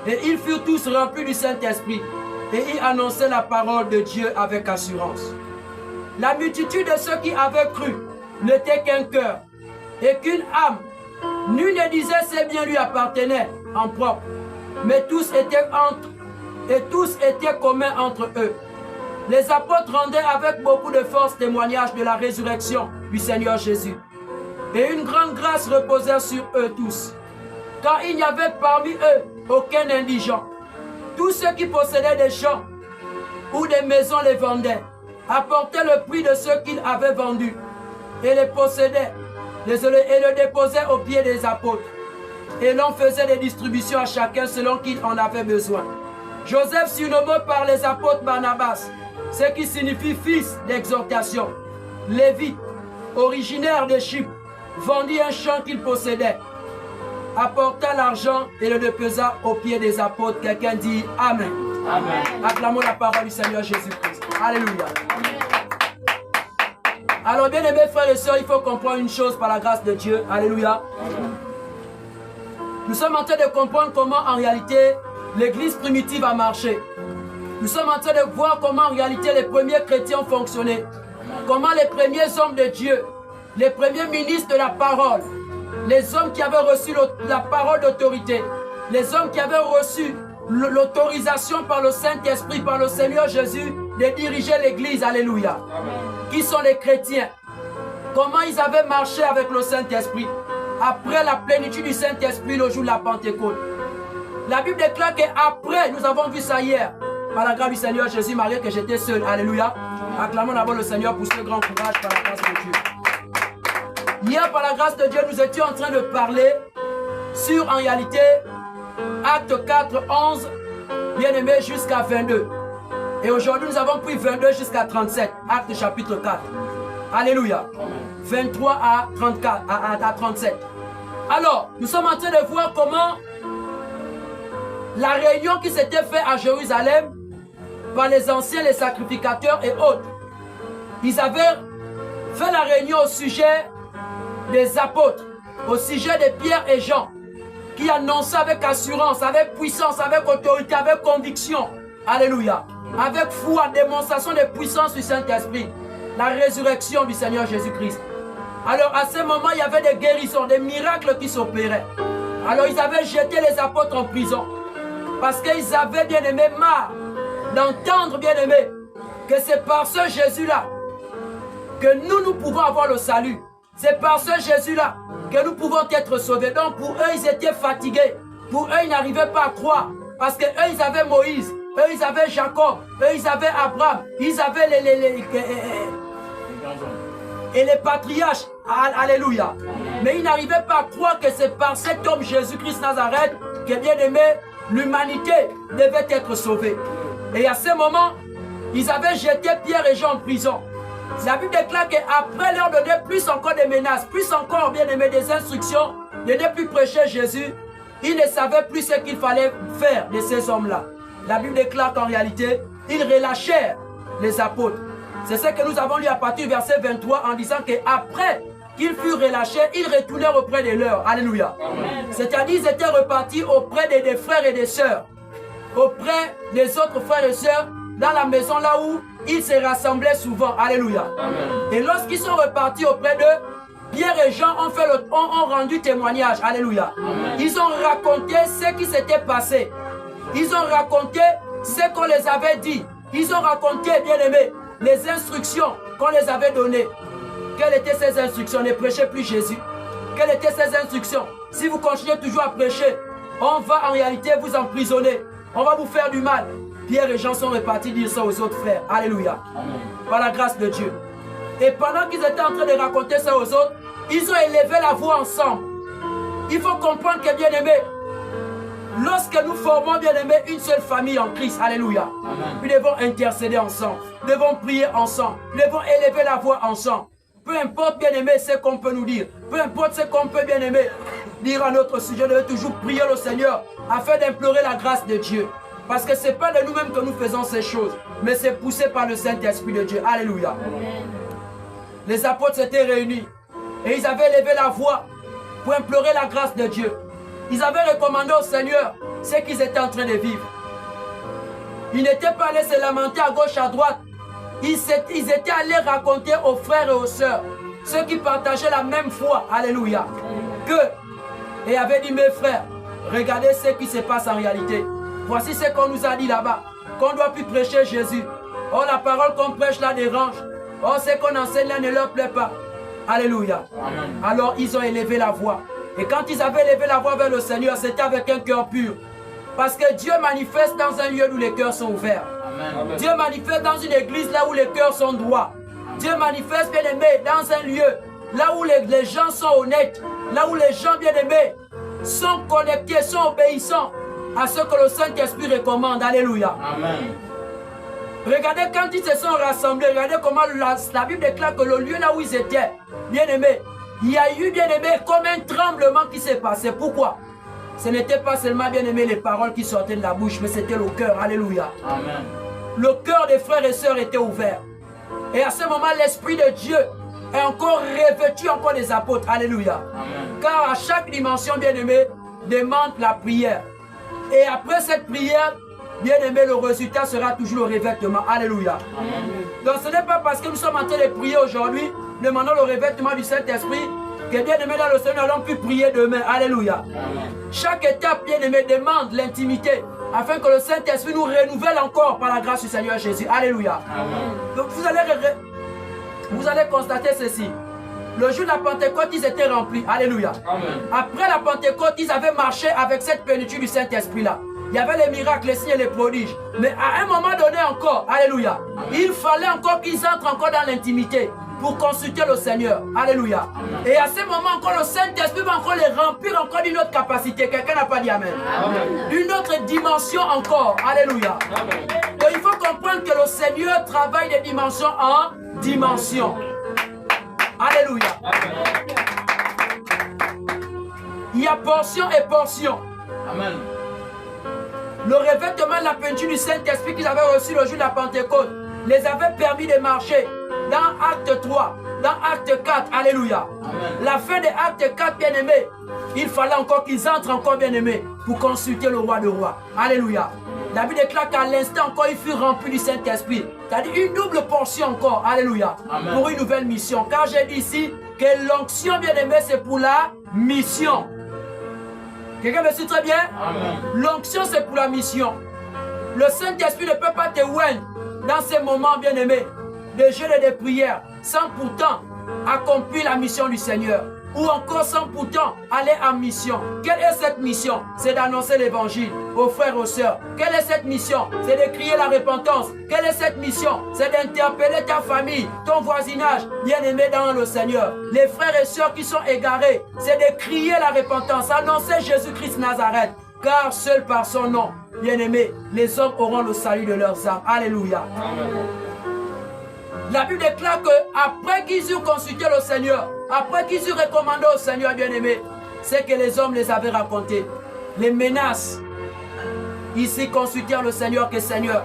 Et ils furent tous remplis du Saint-Esprit. Et ils annonçaient la parole de Dieu avec assurance. La multitude de ceux qui avaient cru n'était qu'un cœur et qu'une âme. Nul ne disait ses biens lui appartenaient en propre, mais tous étaient communs entre eux. Les apôtres rendaient avec beaucoup de force témoignage de la résurrection du Seigneur Jésus. Et une grande grâce reposait sur eux tous. Car il n'y avait parmi eux aucun indigent. Tous ceux qui possédaient des champs ou des maisons les vendaient, apportaient le prix de ceux qu'ils avaient vendus et les possédaient, et le déposaient aux pieds des apôtres. Et l'on faisait des distributions à chacun selon qu'il en avait besoin. Joseph, surnommé par les apôtres Barnabas, ce qui signifie fils d'exhortation, Lévite, originaire de Chypre, vendit un champ qu'il possédait, apporta l'argent et le dépesa aux pieds des apôtres. Quelqu'un dit Amen. Amen. Acclamons la parole du Seigneur Jésus-Christ. Alléluia. Alors bien aimés frères et sœurs, il faut comprendre une chose par la grâce de Dieu. Alléluia. Nous sommes en train de comprendre comment en réalité l'église primitive a marché. Nous sommes en train de voir comment en réalité les premiers chrétiens ont fonctionné. Comment les premiers hommes de Dieu, les premiers ministres de la parole, les hommes qui avaient reçu la parole d'autorité, les hommes qui avaient reçu l'autorisation par le Saint-Esprit, par le Seigneur Jésus, de diriger l'église. Alléluia. Qui sont les chrétiens? Comment ils avaient marché avec le Saint-Esprit après la plénitude du Saint-Esprit le jour de la Pentecôte. La Bible déclare qu'après, nous avons vu ça hier, par la grâce du Seigneur Jésus, Marie, que j'étais seul. Alléluia. Acclamons d'abord le Seigneur pour ce grand courage par la grâce de Dieu. Hier, par la grâce de Dieu, nous étions en train de parler sur, en réalité, Acte 4, 11, bien aimé, jusqu'à 22. Et aujourd'hui, nous avons pris 22 jusqu'à 37, Acte chapitre 4. Alléluia. 23 à 34, à 37. Alors, nous sommes en train de voir comment la réunion qui s'était faite à Jérusalem par les anciens, les sacrificateurs et autres, ils avaient fait la réunion au sujet des apôtres, au sujet de Pierre et Jean, qui annonçaient avec assurance, avec puissance, avec autorité, avec conviction, alléluia, avec foi, démonstration de puissance du Saint-Esprit, la résurrection du Seigneur Jésus-Christ. Alors à ce moment, il y avait des guérisons, des miracles qui s'opéraient. Alors ils avaient jeté les apôtres en prison, parce qu'ils avaient bien aimé marre d'entendre, bien aimé, que c'est par ce Jésus-là que nous pouvons avoir le salut. C'est par ce Jésus-là que nous pouvons être sauvés. Donc pour eux, ils étaient fatigués. Pour eux, ils n'arrivaient pas à croire. Parce que eux, ils avaient Moïse. Eux, ils avaient Jacob. Eux, ils avaient Abraham. Ils avaient les patriarches. Alléluia. Mais ils n'arrivaient pas à croire que c'est par cet homme Jésus-Christ Nazareth que, bien aimé, l'humanité devait être sauvée. Et à ce moment, ils avaient jeté Pierre et Jean en prison. La Bible déclare qu'après leur donner plus encore des menaces, plus encore, bien aimé, des instructions, de ne plus prêcher Jésus, ils ne savaient plus ce qu'il fallait faire de ces hommes-là. La Bible déclare qu'en réalité, ils relâchèrent les apôtres. C'est ce que nous avons lu à partir du verset 23 en disant qu'après qu'ils furent relâchés, ils retournèrent auprès de leurs. Alléluia. C'est-à-dire qu'ils étaient repartis auprès des frères et des sœurs, auprès des autres frères et sœurs, dans la maison là où ils se rassemblaient souvent. Alléluia. Et lorsqu'ils sont repartis auprès d'eux, Pierre et Jean ont rendu témoignage. Alléluia. Ils ont raconté ce qui s'était passé. Ils ont raconté ce qu'on les avait dit. Ils ont raconté, bien aimé, les instructions qu'on les avait données. Quelles étaient ces instructions? Ne prêchez plus Jésus. Quelles étaient ces instructions? Si vous continuez toujours à prêcher, on va en réalité vous emprisonner. On va vous faire du mal. Pierre et Jean sont repartis dire ça aux autres frères. Alléluia. Par la grâce de Dieu. Et pendant qu'ils étaient en train de raconter ça aux autres, ils ont élevé la voix ensemble. Il faut comprendre que, bien aimé, Lorsque nous formons, bien aimé, une seule famille en Christ, alléluia, nous devons intercéder ensemble, nous devons prier ensemble, nous devons élever la voix ensemble. Peu importe, bien aimé, ce qu'on peut nous dire, peu importe ce qu'on peut, bien aimé, dire à notre sujet, nous devons toujours prier le Seigneur afin d'implorer la grâce de Dieu. Parce que ce n'est pas de nous-mêmes que nous faisons ces choses, mais c'est poussé par le Saint-Esprit de Dieu. Alléluia. Amen. Les apôtres s'étaient réunis et ils avaient élevé la voix pour implorer la grâce de Dieu. Ils avaient recommandé au Seigneur ce qu'ils étaient en train de vivre. Ils n'étaient pas allés se lamenter à gauche, à droite. Ils étaient allés raconter aux frères et aux sœurs, ceux qui partageaient la même foi, alléluia, et avaient dit, mes frères, regardez ce qui se passe en réalité. Voici ce qu'on nous a dit là-bas, qu'on doit plus prêcher Jésus. Oh, la parole qu'on prêche là dérange. Oh, ce qu'on enseigne là ne leur plaît pas. Alléluia. Amen. Alors, ils ont élevé la voix. Et quand ils avaient élevé la voix vers le Seigneur, c'était avec un cœur pur. Parce que Dieu manifeste dans un lieu où les cœurs sont ouverts. Amen. Dieu manifeste dans une église là où les cœurs sont droits. Dieu manifeste, bien aimé, dans un lieu là où les gens sont honnêtes. Là où les gens, bien aimés, sont connectés, sont obéissants à ce que le Saint-Esprit recommande. Alléluia. Amen. Regardez quand ils se sont rassemblés, regardez comment la Bible déclare que le lieu là où ils étaient, bien aimés, il y a eu, bien aimé, comme un tremblement qui s'est passé. Pourquoi? Ce n'était pas seulement, bien aimé, les paroles qui sortaient de la bouche, mais c'était le cœur. Alléluia. Amen. Le cœur des frères et sœurs était ouvert. Et à ce moment, l'Esprit de Dieu est encore revêtu encore des apôtres. Alléluia. Amen. Car à chaque dimension, bien aimé, demande la prière. Et après cette prière, bien aimé, le résultat sera toujours le revêtement. Alléluia. Amen. Donc ce n'est pas parce que nous sommes en train de prier aujourd'hui, demandons le revêtement du Saint-Esprit, que bien aimé dans le Seigneur, nous allons plus prier demain. Alléluia. Amen. Chaque étape, bien aimé, demande l'intimité, afin que le Saint-Esprit nous renouvelle encore par la grâce du Seigneur Jésus. Alléluia. Amen. Donc vous allez constater ceci. Le jour de la Pentecôte, ils étaient remplis. Alléluia. Amen. Après la Pentecôte, ils avaient marché avec cette plénitude du Saint-Esprit là. Il y avait les miracles, les signes et les prodiges. Mais à un moment donné encore, alléluia, il fallait encore qu'ils entrent encore dans l'intimité pour consulter le Seigneur. Alléluia. Amen. Et à ce moment encore, le Saint-Esprit va encore les remplir encore d'une autre capacité. Quelqu'un n'a pas dit Amen. Amen. D'une autre dimension encore. Alléluia. Amen. Donc il faut comprendre que le Seigneur travaille des dimensions en dimension. Alléluia. Amen. Il y a portion et portion. Amen. Le revêtement de la peinture du Saint-Esprit qu'ils avaient reçu le jour de la Pentecôte les avait permis de marcher dans Acte 3, dans Acte 4. Alléluia. Amen. La fin de Acte 4, bien aimé, il fallait encore qu'ils entrent encore, bien aimé, pour consulter le roi de rois. Alléluia. La Bible déclare qu'à l'instant encore, il fut rempli du Saint-Esprit. C'est-à-dire une double portion encore. Alléluia. Amen. Pour une nouvelle mission. Car j'ai dit ici que l'onction, bien aimé, c'est pour la mission. Quelqu'un me suit très bien? L'onction, c'est pour la mission. Le Saint-Esprit ne peut pas te oindre dans ces moments, bien aimés, de jeûne et de prière, sans pourtant accomplir la mission du Seigneur. Ou encore sans pourtant aller en mission. Quelle est cette mission? C'est d'annoncer l'évangile aux frères et aux sœurs. Quelle est cette mission? C'est de crier la repentance. Quelle est cette mission? C'est d'interpeller ta famille, ton voisinage, bien aimé dans le Seigneur. Les frères et sœurs qui sont égarés, c'est de crier la repentance, annoncer Jésus-Christ Nazareth. Car seul par son nom, bien aimé, les hommes auront le salut de leurs âmes. Alléluia. Amen. La Bible déclare qu'après qu'ils eurent consulté le Seigneur, après qu'ils eurent recommandé au Seigneur bien-aimé, c'est que les hommes les avaient raconté. Les menaces. Ici consultèrent le Seigneur que Seigneur.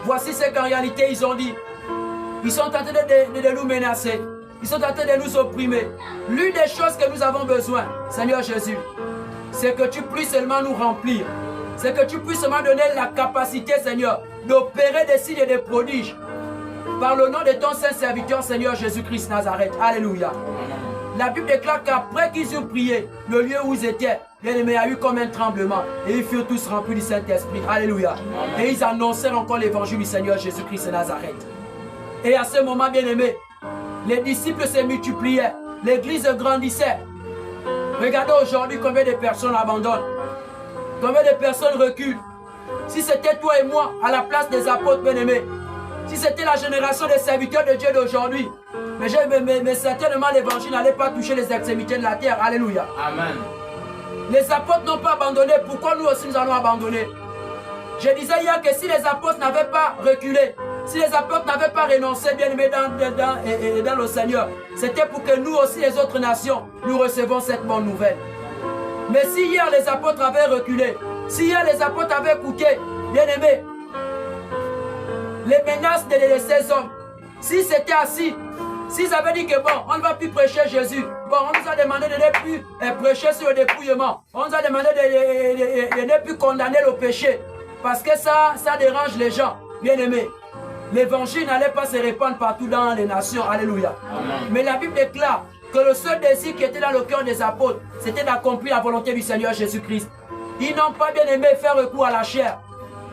Voici ce qu'en réalité ils ont dit. Ils sont en train de nous menacer. Ils sont en train de nous opprimer. L'une des choses que nous avons besoin, Seigneur Jésus, c'est que tu puisses seulement nous remplir. C'est que tu puisses seulement donner la capacité, Seigneur, d'opérer des signes et des prodiges. Par le nom de ton saint serviteur, Seigneur Jésus-Christ Nazareth. Alléluia. La Bible déclare qu'après qu'ils eurent prié, le lieu où ils étaient, bien aimé, a eu comme un tremblement. Et ils furent tous remplis du Saint-Esprit. Alléluia. Et ils annoncèrent encore l'évangile du Seigneur Jésus-Christ Nazareth. Et à ce moment, bien aimé, les disciples se multipliaient. L'église grandissait. Regardez aujourd'hui combien de personnes abandonnent. Combien de personnes reculent. Si c'était toi et moi à la place des apôtres, bien aimés, si c'était la génération des serviteurs de Dieu d'aujourd'hui, mais certainement l'évangile n'allait pas toucher les extrémités de la terre. Alléluia. Amen. Les apôtres n'ont pas abandonné. Pourquoi nous aussi nous allons abandonner? Je disais hier que si les apôtres n'avaient pas reculé, si les apôtres n'avaient pas renoncé, bien aimé, dans le Seigneur, c'était pour que nous aussi, les autres nations, nous recevons cette bonne nouvelle. Mais si hier les apôtres avaient reculé, si hier les apôtres avaient écouté, bien aimé, les menaces de ces hommes, si c'était assis, s'ils avaient dit que bon, on ne va plus prêcher Jésus, bon, on nous a demandé de ne plus prêcher sur le dépouillement, on nous a demandé de ne plus condamner le péché, parce que ça dérange les gens, bien aimés. L'évangile n'allait pas se répandre partout dans les nations, alléluia. Amen. Mais la Bible déclare que le seul désir qui était dans le cœur des apôtres, c'était d'accomplir la volonté du Seigneur Jésus-Christ. Ils n'ont pas bien aimé faire recours à la chair.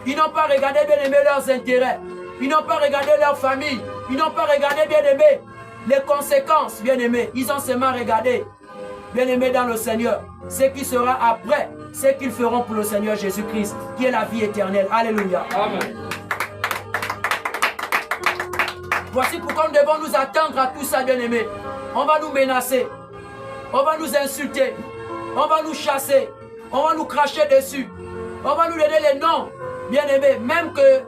Ils n'ont pas regardé bien aimé leurs intérêts. Ils n'ont pas regardé leur famille. Ils n'ont pas regardé bien aimé les conséquences, bien aimé. Ils ont seulement regardé, bien aimé, dans le Seigneur, ce qui sera après, ce qu'ils feront pour le Seigneur Jésus-Christ, qui est la vie éternelle. Alléluia. Amen. Voici pourquoi nous devons nous attendre à tout ça, bien aimé. On va nous menacer, on va nous insulter, on va nous chasser, on va nous cracher dessus, on va nous donner les noms, bien aimé, même que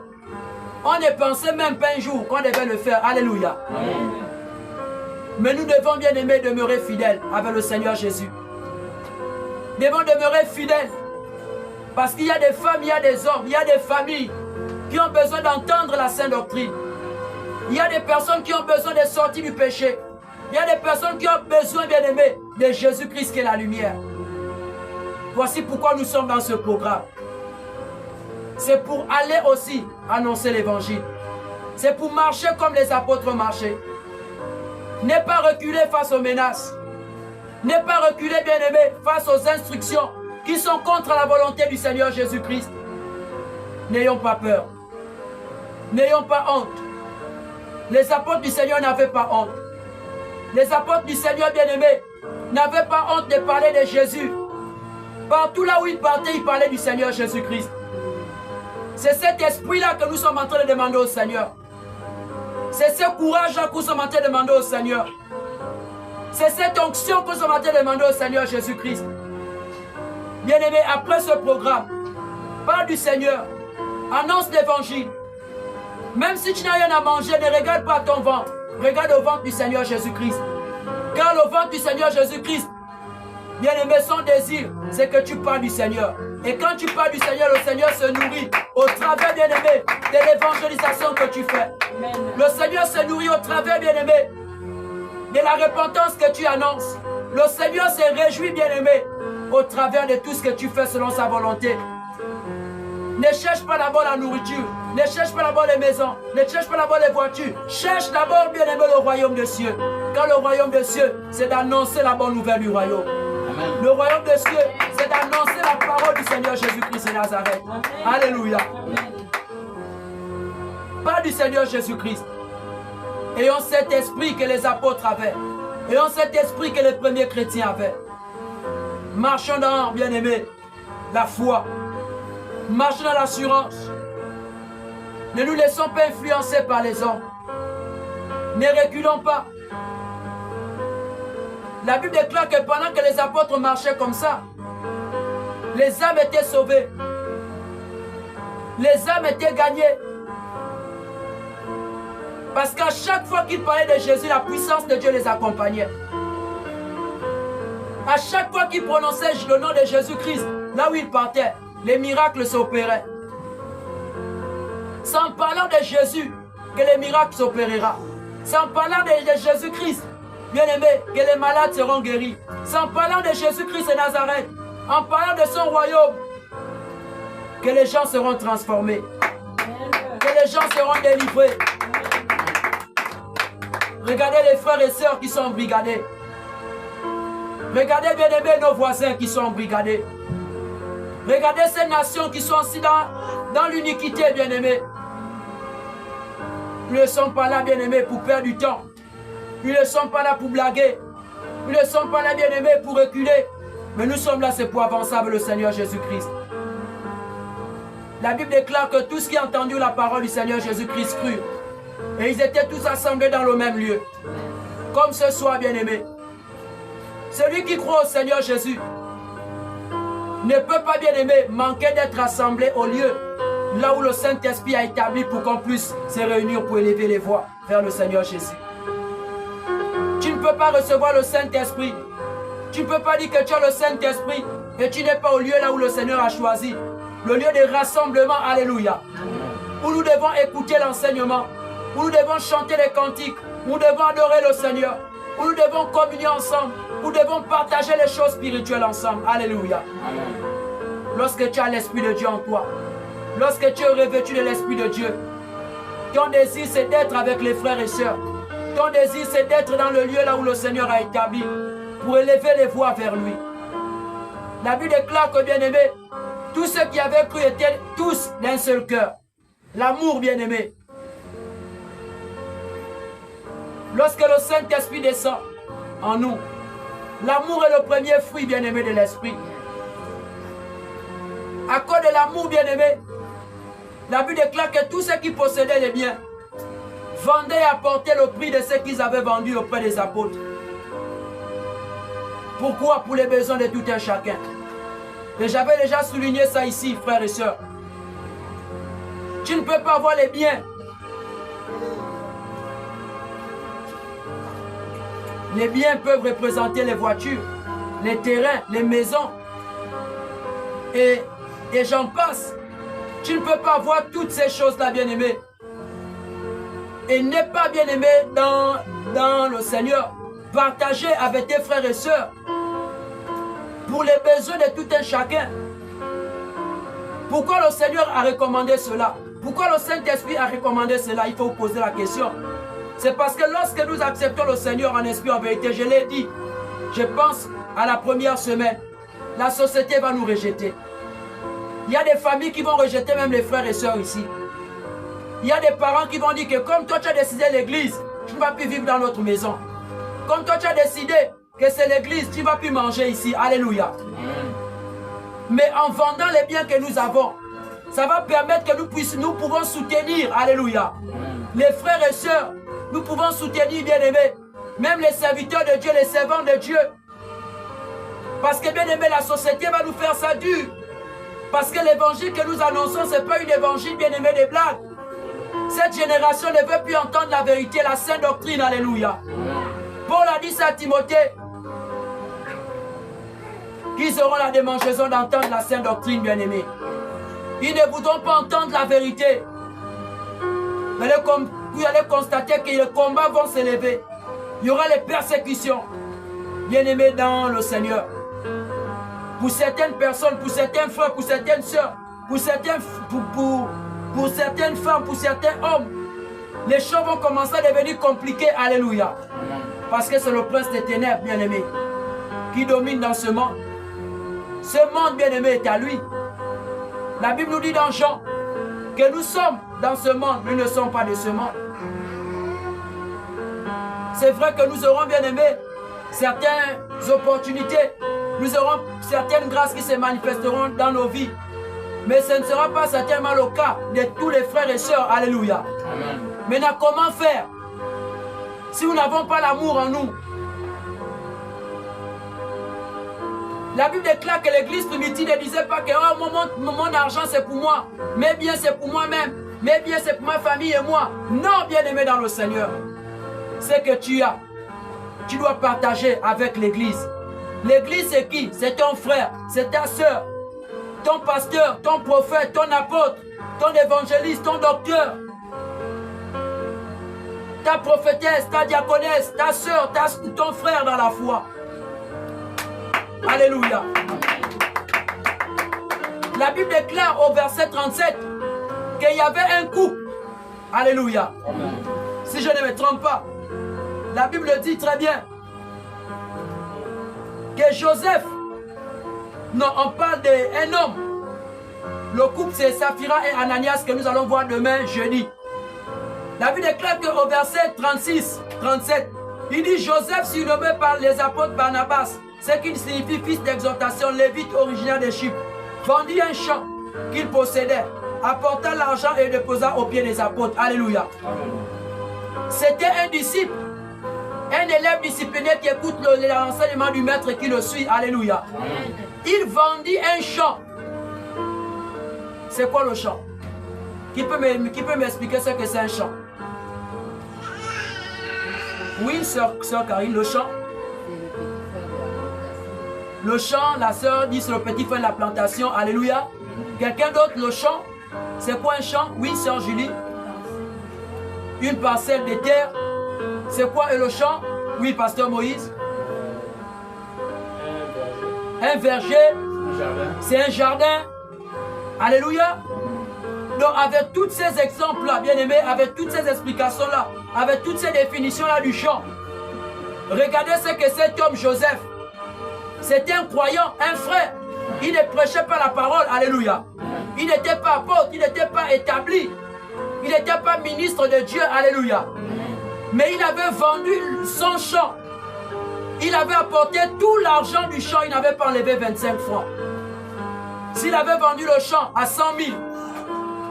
on ne pensait même pas un jour qu'on devait le faire. Alléluia. Amen. Mais nous devons, bien aimé, demeurer fidèles avec le Seigneur Jésus. Nous devons demeurer fidèles parce qu'il y a des femmes, il y a des hommes, il y a des familles qui ont besoin d'entendre la sainte doctrine. Il y a des personnes qui ont besoin de sortir du péché. Il y a des personnes qui ont besoin, bien aimé, de Jésus-Christ qui est la lumière. Voici pourquoi nous sommes dans ce programme. C'est pour aller aussi annoncer l'évangile. C'est pour marcher comme les apôtres marchaient. Ne pas reculer face aux menaces. Ne pas reculer, bien aimé, face aux instructions qui sont contre la volonté du Seigneur Jésus-Christ. N'ayons pas peur. N'ayons pas honte. Les apôtres du Seigneur n'avaient pas honte. Les apôtres du Seigneur bien-aimés n'avaient pas honte de parler de Jésus. Partout là où ils partaient, ils parlaient du Seigneur Jésus-Christ. C'est cet esprit-là que nous sommes en train de demander au Seigneur. C'est ce courage-là que nous sommes en train de demander au Seigneur. C'est cette onction que nous sommes en train de demander au Seigneur Jésus-Christ. Bien-aimés, après ce programme, parle du Seigneur, annonce l'évangile. Même si tu n'as rien à manger, ne regarde pas ton ventre. Regarde au ventre du Seigneur Jésus-Christ. Car le ventre du Seigneur Jésus-Christ, bien aimé, son désir, c'est que tu parles du Seigneur. Et quand tu parles du Seigneur, le Seigneur se nourrit au travers, bien aimé, de l'évangélisation que tu fais. Amen. Le Seigneur se nourrit au travers, bien aimé, de la repentance que tu annonces. Le Seigneur se réjouit, bien aimé, au travers de tout ce que tu fais selon sa volonté. Ne cherche pas d'abord la nourriture. Ne cherche pas d'abord les maisons. Ne cherche pas d'abord les voitures. Cherche d'abord, bien aimé, le royaume des cieux. Car le royaume des cieux, c'est d'annoncer la bonne nouvelle du royaume. Amen. Le royaume des cieux, c'est d'annoncer la parole du Seigneur Jésus-Christ de Nazareth. Amen. Alléluia. Pas du Seigneur Jésus-Christ. Ayons cet esprit que les apôtres avaient. Ayons cet esprit que les premiers chrétiens avaient. Marchons dans, bien aimé, la foi. Marchons dans l'assurance. Ne nous laissons pas influencer par les hommes. Ne reculons pas. La Bible déclare que pendant que les apôtres marchaient comme ça, les âmes étaient sauvées. Les âmes étaient gagnées. Parce qu'à chaque fois qu'ils parlaient de Jésus, la puissance de Dieu les accompagnait. À chaque fois qu'ils prononçaient le nom de Jésus-Christ, là où ils partaient, les miracles s'opéraient. C'est en parlant de Jésus que les miracles s'opérera. C'est en parlant de Jésus-Christ, bien aimé, que les malades seront guéris. C'est en parlant de Jésus-Christ de Nazareth, en parlant de son royaume, que les gens seront transformés. Que les gens seront délivrés. Regardez les frères et sœurs qui sont embrigadés. Regardez, bien aimé, nos voisins qui sont embrigadés. Regardez ces nations qui sont aussi dans l'uniquité, bien-aimés. Ils ne sont pas là, bien-aimés, pour perdre du temps. Ils ne sont pas là pour blaguer. Ils ne sont pas là, bien-aimés, pour reculer. Mais nous sommes là, c'est pour avancer avec le Seigneur Jésus-Christ. La Bible déclare que tous qui ont entendu la parole du Seigneur Jésus-Christ crurent. Et ils étaient tous assemblés dans le même lieu. Comme ce soir, bien-aimés. Celui qui croit au Seigneur Jésus, ne peut pas, bien aimé, manquer d'être assemblé au lieu là où le Saint-Esprit a établi pour qu'on puisse se réunir pour élever les voix vers le Seigneur Jésus. Tu ne peux pas recevoir le Saint-Esprit. Tu ne peux pas dire que tu as le Saint-Esprit et tu n'es pas au lieu là où le Seigneur a choisi. Le lieu de rassemblement, alléluia. Où nous devons écouter l'enseignement, où nous devons chanter les cantiques, où nous devons adorer le Seigneur, où nous devons communier ensemble, où nous devons partager les choses spirituelles ensemble. Alléluia. Lorsque tu as l'Esprit de Dieu en toi, lorsque tu es revêtu de l'Esprit de Dieu, ton désir c'est d'être avec les frères et sœurs. Ton désir c'est d'être dans le lieu là où le Seigneur a établi pour élever les voix vers lui. La Bible déclare que, bien aimé, tous ceux qui avaient cru étaient tous d'un seul cœur. L'amour, bien aimé. Lorsque le Saint-Esprit descend en nous, l'amour est le premier fruit, bien aimé, de l'Esprit. À cause de l'amour, bien aimé, la Bible déclare que tous ceux qui possédaient les biens vendaient et apportaient le prix de ce qu'ils avaient vendu auprès des apôtres. Pourquoi? Pour les besoins de tout un chacun. Et j'avais déjà souligné ça ici, frères et sœurs. Tu ne peux pas avoir les biens. Les biens peuvent représenter les voitures, les terrains, les maisons. Et j'en passe. Tu ne peux pas avoir toutes ces choses-là, bien-aimé. Et n'est pas bien-aimé dans le Seigneur. Partager avec tes frères et sœurs pour les besoins de tout un chacun. Pourquoi le Seigneur a recommandé cela? Pourquoi le Saint-Esprit a recommandé cela? Il faut vous poser la question. C'est parce que lorsque nous acceptons le Seigneur en esprit, en vérité, je l'ai dit, je pense à la première semaine, la société va nous rejeter. Il y a des familles qui vont rejeter même les frères et sœurs ici. Il y a des parents qui vont dire que comme toi tu as décidé l'église, tu ne vas plus vivre dans notre maison. Comme toi tu as décidé que c'est l'église, tu ne vas plus manger ici. Alléluia. Mais en vendant les biens que nous avons, ça va permettre que nous pouvons soutenir. Alléluia. Les frères et sœurs, nous pouvons soutenir, bien-aimés, même les serviteurs de Dieu, les servants de Dieu. Parce que, bien-aimés, la société va nous faire ça dur. Parce que l'évangile que nous annonçons, ce n'est pas une évangile, bien-aimé, des blagues. Cette génération ne veut plus entendre la vérité, la sainte doctrine. Alléluia. Paul a dit ça à Timothée, qu'ils auront la démangeaison d'entendre la sainte doctrine, bien-aimés. Ils ne voudront pas entendre la vérité. Mais vous allez constater que les combats vont s'élever. Il y aura les persécutions, bien-aimés dans le Seigneur. Pour certaines personnes, pour certains frères, pour certaines sœurs, pour certaines femmes, pour certains hommes, les choses vont commencer à devenir compliquées. Alléluia. Parce que c'est le prince des ténèbres, bien-aimé, qui domine dans ce monde. Ce monde, bien-aimé, est à lui. La Bible nous dit dans Jean que nous sommes dans ce monde, nous ne sommes pas de ce monde. C'est vrai que nous aurons, bien aimé, certaines opportunités, nous aurons certaines grâces qui se manifesteront dans nos vies. Mais ce ne sera pas certainement le cas de tous les frères et sœurs. Alléluia. Amen. Maintenant, comment faire si nous n'avons pas l'amour en nous? La Bible déclare que l'église primitive ne disait pas que oh, mon argent c'est pour moi, mes biens c'est pour moi-même, mes biens c'est pour ma famille et moi. Non, bien-aimé dans le Seigneur, c'est que tu as, tu dois partager avec l'église. L'église c'est qui? C'est ton frère, c'est ta soeur, ton pasteur, ton prophète, ton apôtre, ton évangéliste, ton docteur, ta prophétesse, ta diaconesse, ta soeur, ton frère dans la foi. Alléluia. La Bible déclare au verset 37 qu'il y avait un couple. Alléluia. Amen. Si je ne me trompe pas, la Bible dit très bien que Joseph, non, on parle d'un homme. Le couple c'est Saphira et Ananias que nous allons voir demain jeudi. La Bible déclare qu'au verset 36-37, il dit Joseph surnommé par les apôtres Barnabas, ce qui signifie fils d'exhortation, lévite originaire de Chypre, vendit un champ qu'il possédait, apporta l'argent et le déposa aux pieds des apôtres. Alléluia. C'était un disciple, un élève discipliné qui écoute l'enseignement du maître et qui le suit. Alléluia. Amen. Il vendit un champ. C'est quoi le champ? Qui peut m'expliquer ce que c'est un champ? Oui, sœur Karine, le champ. Le champ, la sœur dit c'est le petit frère de la plantation. Alléluia. Quelqu'un d'autre, le champ? C'est quoi un champ? Oui, sœur Julie. Une parcelle de terre. C'est quoi le champ? Oui, pasteur Moïse. Un verger. C'est un jardin. Alléluia. Donc avec tous ces exemples-là, bien aimés, avec toutes ces explications-là, avec toutes ces définitions-là du champ, regardez ce que cet homme Joseph, c'était un croyant, un frère. Il ne prêchait pas la parole. Alléluia. Il n'était pas apôtre, il n'était pas établi. Il n'était pas ministre de Dieu. Alléluia. Mais il avait vendu son champ. Il avait apporté tout l'argent du champ. Il n'avait pas enlevé 25 francs. S'il avait vendu le champ à 100 000,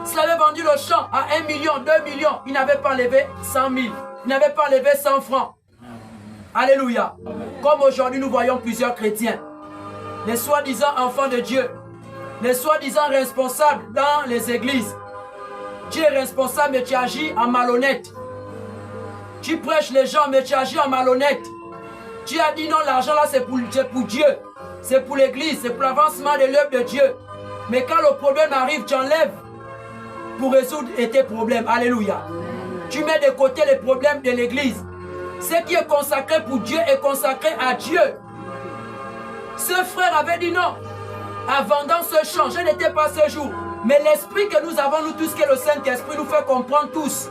s'il avait vendu le champ à 1 million, 2 millions, il n'avait pas enlevé 100 000. Il n'avait pas enlevé 100 francs. Alléluia. Comme aujourd'hui nous voyons plusieurs chrétiens, les soi-disant enfants de Dieu, les soi-disant responsables dans les églises. Tu es responsable mais tu agis en malhonnête. Tu prêches les gens mais tu agis en malhonnête. Tu as dit non, l'argent là c'est pour Dieu. C'est pour l'église, c'est pour l'avancement de l'œuvre de Dieu. Mais quand le problème arrive, tu enlèves pour résoudre tes problèmes. Alléluia. Tu mets de côté les problèmes de l'église. Ce qui est consacré pour Dieu est consacré à Dieu. Ce frère avait dit non. En vendant ce champ, je n'étais pas ce jour. Mais l'esprit que nous avons, nous tous, que le Saint-Esprit nous fait comprendre tous,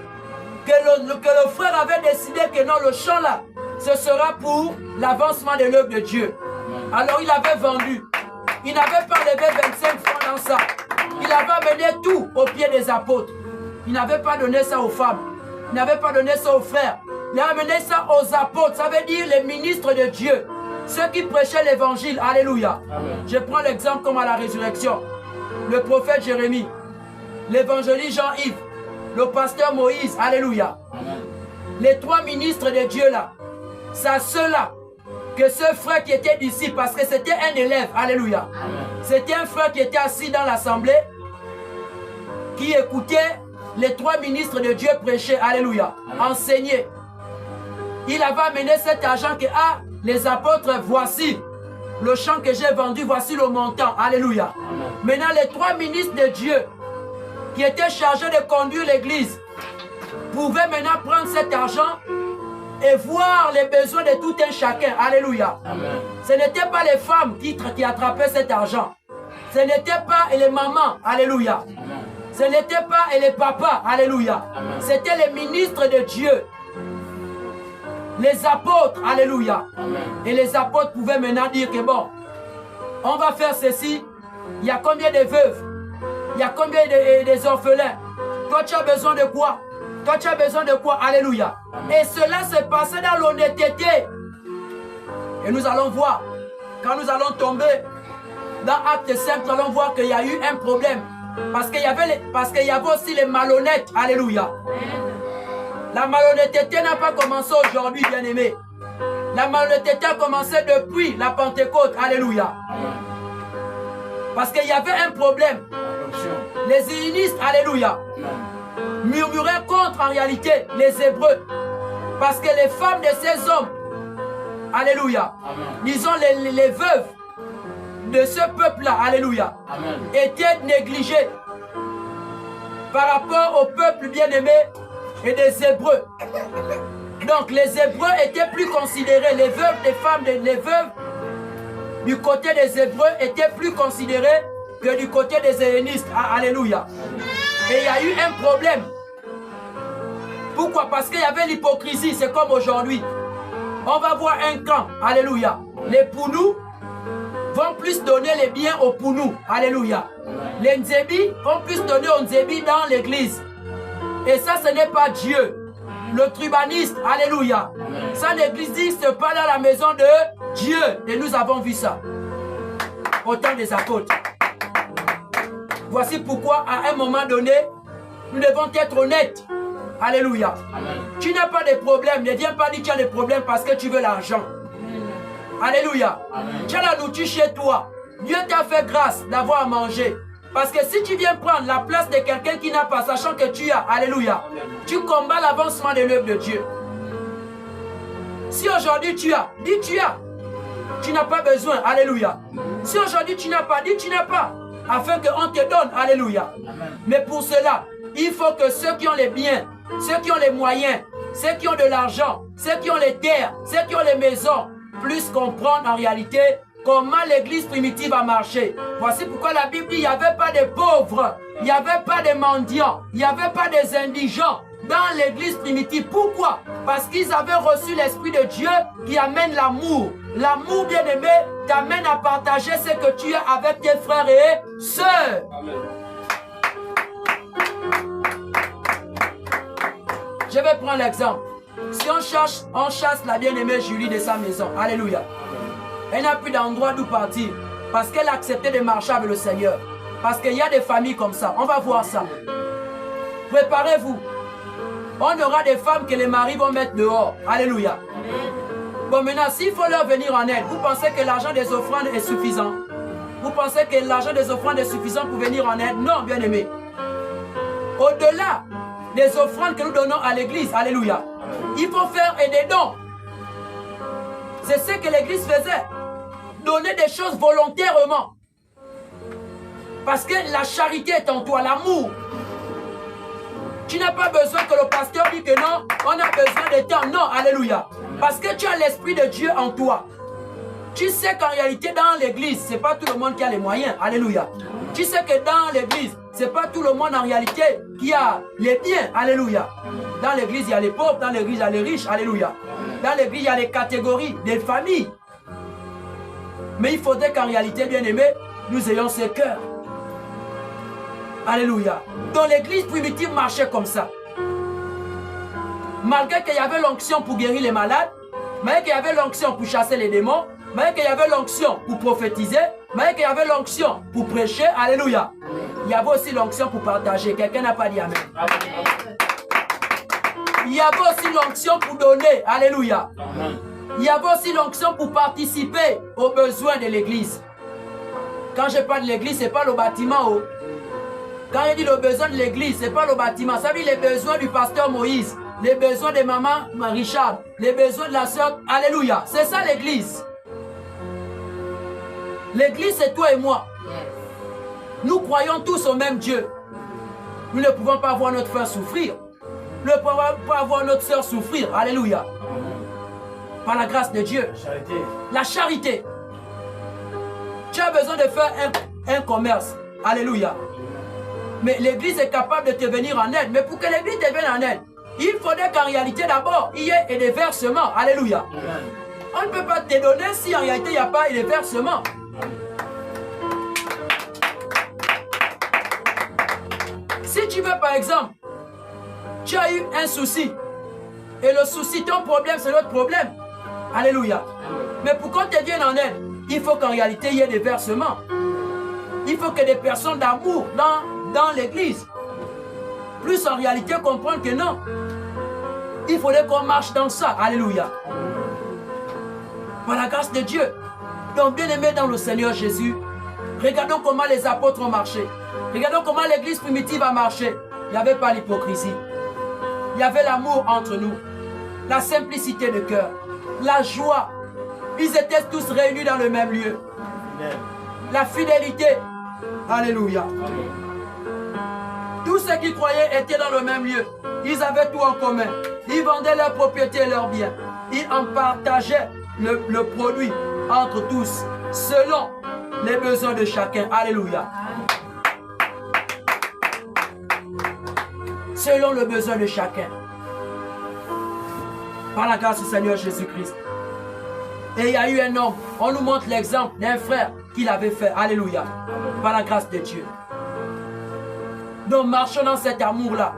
que le frère avait décidé que non, le champ là, ce sera pour l'avancement de l'œuvre de Dieu. Alors il avait vendu. Il n'avait pas levé 25 francs dans ça. Il avait amené tout aux pieds des apôtres. Il n'avait pas donné ça aux femmes. Il n'avait pas donné ça aux frères. Il a amené ça aux apôtres. Ça veut dire les ministres de Dieu. Ceux qui prêchaient l'évangile. Alléluia. Amen. Je prends l'exemple comme à la résurrection. Le prophète Jérémie. L'évangéliste Jean-Yves. Le pasteur Moïse. Alléluia. Amen. Les 3 ministres de Dieu là. C'est à ceux-là que ce frère qui était d'ici, parce que c'était un élève. Alléluia. C'était un frère qui était assis dans l'assemblée, qui écoutait les 3 ministres de Dieu prêcher. Alléluia. Enseigner. Il avait amené cet argent que, les apôtres, voici le champ que j'ai vendu, voici le montant. Alléluia. Amen. Maintenant, les 3 ministres de Dieu qui étaient chargés de conduire l'église pouvaient maintenant prendre cet argent et voir les besoins de tout un chacun. Alléluia. Amen. Ce n'était pas les femmes qui attrapaient cet argent. Ce n'était pas les mamans. Alléluia. Amen. Ce n'était pas les papas. Alléluia. C'était les ministres de Dieu. Les apôtres. Alléluia. Amen. Et les apôtres pouvaient maintenant dire que bon, on va faire ceci. Il y a combien de veuves? Il y a combien des orphelins? Toi, tu as besoin de quoi? Toi, tu as besoin de quoi? Alléluia. Et cela se passait dans l'honnêteté. Et nous allons voir, quand nous allons tomber dans Acte 5, nous allons voir qu'il y a eu un problème. Parce qu'il y avait aussi les malhonnêtes. Alléluia. La malhonnêteté n'a pas commencé aujourd'hui, bien-aimés. La malhonnêteté a commencé depuis la Pentecôte. Alléluia. Parce qu'il y avait un problème. Les hellénistes, alléluia, murmuraient contre en réalité les Hébreux. Parce que les femmes de ces hommes, alléluia, disons les veuves de ce peuple-là, alléluia, étaient négligées par rapport au peuple bien-aimé et des Hébreux. Donc les Hébreux étaient plus considérés, les veuves des femmes, les veuves du côté des Hébreux étaient plus considérées que du côté des hellénistes. Alléluia. Et il y a eu un problème. Pourquoi? Parce qu'il y avait l'hypocrisie. C'est comme aujourd'hui. On va voir un camp. Alléluia. Les Pounou vont plus donner les biens aux Pounou. Alléluia. Les Nzébi vont plus donner aux Nzébi dans l'église. Et ça, ce n'est pas Dieu. Le trubaniste. Alléluia. Ça n'existe pas dans la maison de Dieu. Et nous avons vu ça. Au temps des apôtres. Voici pourquoi, à un moment donné, nous devons être honnêtes. Alléluia. Amen. Tu n'as pas de problème. Ne viens pas dire que tu as des problèmes parce que tu veux l'argent. Alléluia. Amen. Tu as la nourriture chez toi. Dieu t'a fait grâce d'avoir à manger. Parce que si tu viens prendre la place de quelqu'un qui n'a pas, sachant que tu as, alléluia, tu combats l'avancement de l'œuvre de Dieu. Si aujourd'hui tu as, dis tu as. Tu n'as pas besoin, alléluia. Si aujourd'hui tu n'as pas, dis tu n'as pas. Afin qu'on te donne, alléluia. Mais pour cela, il faut que ceux qui ont les biens, ceux qui ont les moyens, ceux qui ont de l'argent, ceux qui ont les terres, ceux qui ont les maisons, puissent comprendre en réalité comment l'église primitive a marché. Voici pourquoi la Bible dit qu'il n'y avait pas de pauvres, il n'y avait pas de mendiants, il n'y avait pas des indigents dans l'église primitive. Pourquoi? Parce qu'ils avaient reçu l'Esprit de Dieu qui amène l'amour. L'amour, bien-aimé, t'amène à partager ce que tu as avec tes frères et sœurs. Amen. Je vais prendre l'exemple. Si on chasse la bien-aimée Julie de sa maison, alléluia. Elle n'a plus d'endroit d'où partir parce qu'elle a accepté de marcher avec le Seigneur. Parce qu'il y a des familles comme ça. On va voir ça. Préparez-vous. On aura des femmes que les maris vont mettre dehors. Alléluia. Bon, maintenant, s'il faut leur venir en aide, vous pensez que l'argent des offrandes est suffisant? Vous pensez que l'argent des offrandes est suffisant pour venir en aide? Non, bien-aimé. Au-delà des offrandes que nous donnons à l'église, alléluia, il faut faire des dons. C'est ce que l'église faisait. Donner des choses volontairement. Parce que la charité est en toi, l'amour. Tu n'as pas besoin que le pasteur dise que non, on a besoin de temps. Non, alléluia. Parce que tu as l'Esprit de Dieu en toi. Tu sais qu'en réalité, dans l'église, ce n'est pas tout le monde qui a les moyens. Alléluia. Tu sais que dans l'église, ce n'est pas tout le monde en réalité qui a les biens. Alléluia. Dans l'église, il y a les pauvres. Dans l'église, il y a les riches. Alléluia. Dans l'église, il y a les catégories des familles. Mais il faudrait qu'en réalité, bien aimé, nous ayons ce cœur. Alléluia. Donc l'église primitive marchait comme ça. Malgré qu'il y avait l'onction pour guérir les malades, malgré qu'il y avait l'onction pour chasser les démons, malgré qu'il y avait l'onction pour prophétiser, malgré qu'il y avait l'onction pour prêcher, alléluia. Il y avait aussi l'onction pour partager. Quelqu'un n'a pas dit amen. Il y avait aussi l'onction pour donner, alléluia. Il y avait aussi l'onction pour participer aux besoins de l'église. Quand je parle de l'église, ce n'est pas le bâtiment. Oh. Quand je dis le besoin de l'église, ce n'est pas le bâtiment. Ça veut dire les besoins du pasteur Moïse, les besoins de maman Richard, les besoins de la sœur. Alléluia. C'est ça l'église. L'église, c'est toi et moi. Nous croyons tous au même Dieu. Nous ne pouvons pas voir notre frère souffrir. Nous ne pouvons pas voir notre sœur souffrir. Alléluia. Par la grâce de Dieu. La charité. Tu as besoin de faire un commerce. Alléluia. Mais l'église est capable de te venir en aide. Mais pour que l'église te vienne en aide, il faudrait qu'en réalité d'abord, il y ait des versements. Alléluia. On ne peut pas te donner si en réalité il n'y a pas de versements. Si tu veux par exemple, tu as eu un souci. Et le souci, ton problème, c'est notre problème. Alléluia. Mais pour qu'on te vienne en aide, il faut qu'en réalité il y ait des versements. Il faut que des personnes d'amour dans l'église plus en réalité comprendre que non. Il faudrait qu'on marche dans ça. Alléluia. Par la grâce de Dieu. Donc bien aimé dans le Seigneur Jésus, regardons comment les apôtres ont marché. Regardons comment l'église primitive a marché. Il n'y avait pas l'hypocrisie. Il y avait l'amour entre nous. La simplicité de cœur. La joie. Ils étaient tous réunis dans le même lieu. La fidélité. Alléluia. Tous ceux qui croyaient étaient dans le même lieu. Ils avaient tout en commun. Ils vendaient leurs propriétés et leurs biens. Ils en partageaient le produit entre tous, selon les besoins de chacun. Alléluia. Selon le besoin de chacun. Par la grâce du Seigneur Jésus-Christ. Et il y a eu un homme. On nous montre l'exemple d'un frère qui l'avait fait. Alléluia. Par la grâce de Dieu. Donc marchons dans cet amour-là.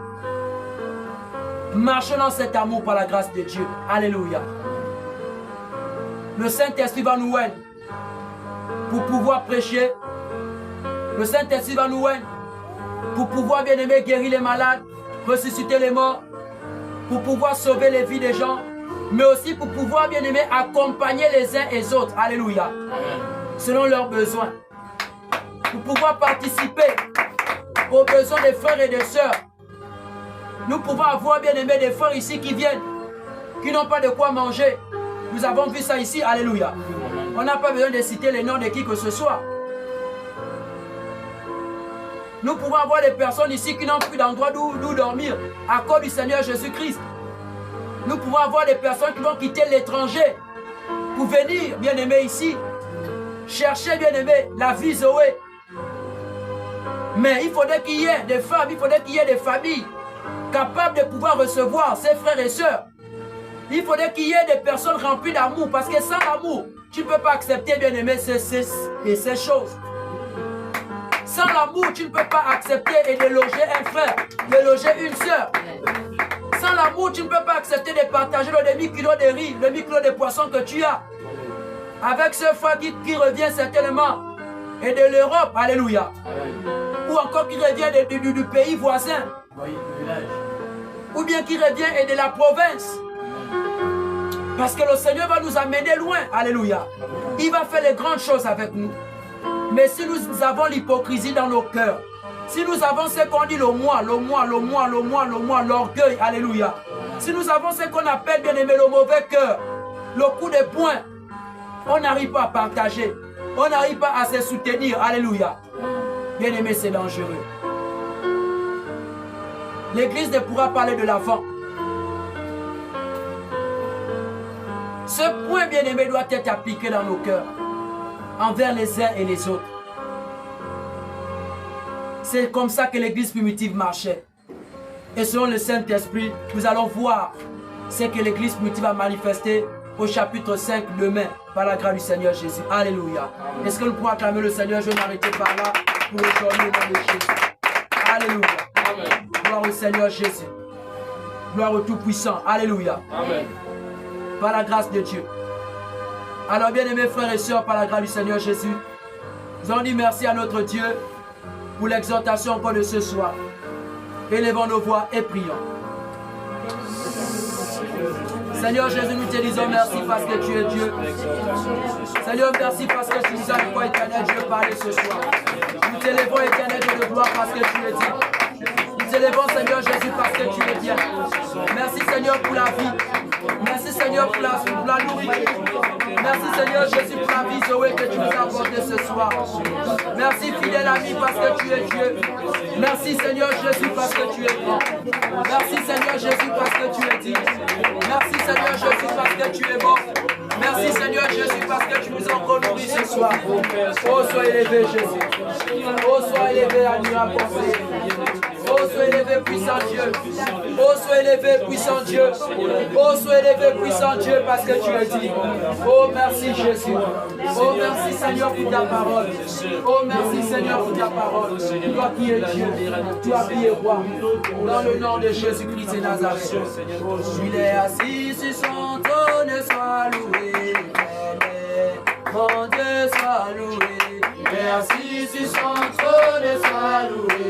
Marchons dans cet amour par la grâce de Dieu. Alléluia. Le Saint-Esprit va nous aider pour pouvoir prêcher. Le Saint-Esprit va nous aider pour pouvoir, bien aimer, guérir les malades, ressusciter les morts, pour pouvoir sauver les vies des gens, mais aussi pour pouvoir, bien aimer, accompagner les uns et les autres. Alléluia. Selon leurs besoins. pouvoir participer aux besoins des frères et des sœurs. Nous pouvons avoir, bien aimé, des frères ici qui viennent, qui n'ont pas de quoi manger. Nous avons vu ça ici, alléluia. On n'a pas besoin de citer les noms de qui que ce soit. Nous pouvons avoir des personnes ici qui n'ont plus d'endroit d'où dormir à cause du Seigneur Jésus-Christ. Nous pouvons avoir des personnes qui vont quitter l'étranger pour venir, bien aimé, ici, chercher, bien aimé, la vie Zoé. Mais il faudrait qu'il y ait des femmes, il faudrait qu'il y ait des familles capables de pouvoir recevoir ses frères et sœurs. Il faudrait qu'il y ait des personnes remplies d'amour, parce que sans l'amour, tu ne peux pas accepter, bien aimé, ces choses. Sans l'amour, tu ne peux pas accepter et déloger un frère, déloger une sœur. Sans l'amour, tu ne peux pas accepter de partager le demi-kilo de riz, le demi-kilo de poisson que tu as. Avec ce frère qui revient certainement, et de l'Europe, alléluia. Ou encore qui revient du pays voisin. Ou bien qui revient et de la province. Parce que le Seigneur va nous amener loin, alléluia. Il va faire les grandes choses avec nous. Mais si nous avons l'hypocrisie dans nos cœurs, si nous avons ce qu'on dit le moi, l'orgueil, alléluia. Si nous avons ce qu'on appelle, bien aimé, le mauvais cœur, le coup de poing, on n'arrive pas à partager, on n'arrive pas à se soutenir, alléluia. Bien aimé, c'est dangereux. L'église ne pourra parler de l'avant. Ce point, bien aimé, doit être appliqué dans nos cœurs, envers les uns et les autres. C'est comme ça que l'église primitive marchait. Et selon le Saint-Esprit, nous allons voir ce que l'église primitive a manifesté au chapitre 5 demain, par la grâce du Seigneur Jésus. Alléluia. Est-ce que nous pouvons acclamer le Seigneur? Je vais m'arrêter par là pour aujourd'hui au nom de Jésus. Alléluia. Amen. Gloire au Seigneur Jésus. Gloire au Tout-Puissant. Alléluia. Amen. Par la grâce de Dieu. Alors, bien aimés frères et sœurs, par la grâce du Seigneur Jésus, nous allons dire merci à notre Dieu pour l'exhortation encore de ce soir. Élevons nos voix et prions. Seigneur Jésus, nous te disons merci parce que tu es Dieu. Seigneur, merci parce que tu nous as dit, éternel Dieu, parler ce soir. Nous t'élevons, éternel Dieu de gloire, parce que tu es Dieu. Nous t'élevons, Seigneur Jésus, parce que tu es bien. Merci, Seigneur, pour la vie. Merci, Seigneur, pour la nourriture. Merci, Seigneur Jésus, pour la vie Zoé que tu nous as apportée ce soir. Merci, fidèle ami, parce que tu es Dieu. Merci, Seigneur Jésus, parce que tu es grand. Merci, Seigneur Jésus, parce que tu es digne. Merci, Seigneur Jésus, parce que tu es bon. Merci, Seigneur Jésus, parce que tu nous as encore nourris ce soir. Oh, sois élevé, Jésus. Oh, sois élevé, admirable pensée. Oh, sois élevé, puissant Dieu. Oh, sois élevé, puissant Dieu. Oh, sois élevé, puissant Dieu, parce que tu es digne. Oh, merci, Jésus. Oh, merci, Seigneur, pour ta parole. Oh, merci, Seigneur, pour ta parole. Toi qui es Dieu, toi qui es roi. Dans le nom de Jésus-Christ et Nazareth. Il est assis sur son trône, sois loué. Mon Dieu, sois loué. Il est assis sur son trône, sois loué.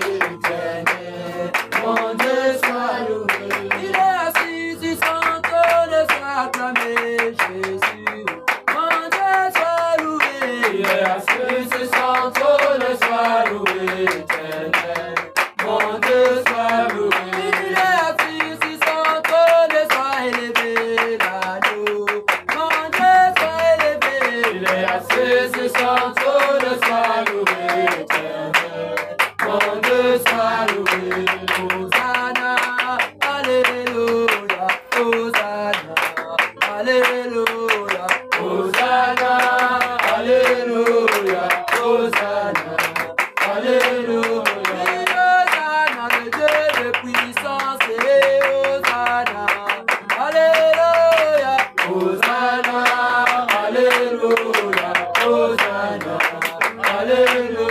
Mon Dieu, sois loué. Il est assis sur son trône, sois acclamé, Jésus. Mon Dieu, sois loué. Il est assis sur son trône, sois loué, éternel. Mon Dieu, sois loué. Il est assis sur son trône, sois élevé, l'agneau. Mon Dieu, sois élevé. Il est assis sur son trône, sois loué, éternel. Mon Dieu, sois loué. Hosanna, alléluia. Hosanna, alléluia. Hosanna, alléluia. Hosanna, alléluia. Hosanna, le Dieu de puissance. Hosanna, alléluia. Hosanna, alléluia. Hosanna, alléluia.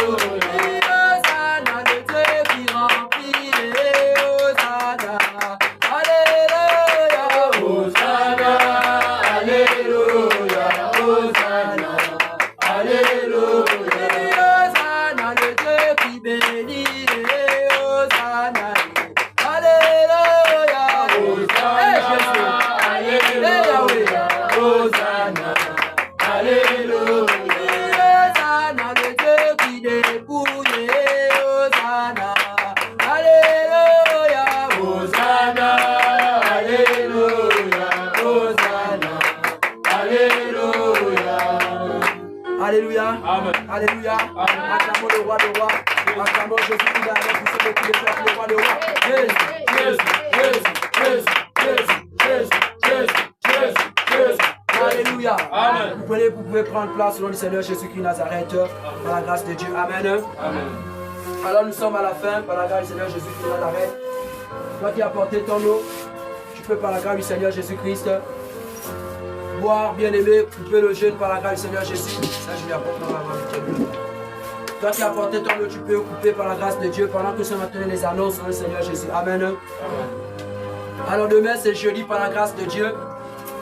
Hosanna, le Dieu qui remplit. Hosanna, alléluia. Hosanna, alléluia. Hosanna, alléluia. Hosanna, le Dieu qui bénit. Hosanna, alléluia. Hosanna, alléluia. Hosanna, alléluia. Hosanna, le Dieu qui dépouille. Alléluia. Acclamons le roi de rois. Acclamons Jésus qui est avec vous, ceux qui sont le roi de rois. Jésus, Jésus, Jésus, Jésus, Jésus, Jésus, Jésus, Jésus. Alléluia. Amen. Vous pouvez prendre place au nom du Seigneur Jésus-Christ Nazareth, par la grâce de Dieu. Amen. Amen. Alors nous sommes à la fin, par la grâce du Seigneur Jésus-Christ Nazareth. Toi qui as porté ton eau, tu peux par la grâce du Seigneur Jésus-Christ boire, bien-aimé, couper le jeûne par la grâce du Seigneur Jésus. Ça, je lui apporte dans la main. Toi qui as porté ton eau, tu peux couper par la grâce de Dieu pendant que ce matin les annonces dans le Seigneur Jésus. Amen. Amen. Alors demain, c'est jeudi par la grâce de Dieu.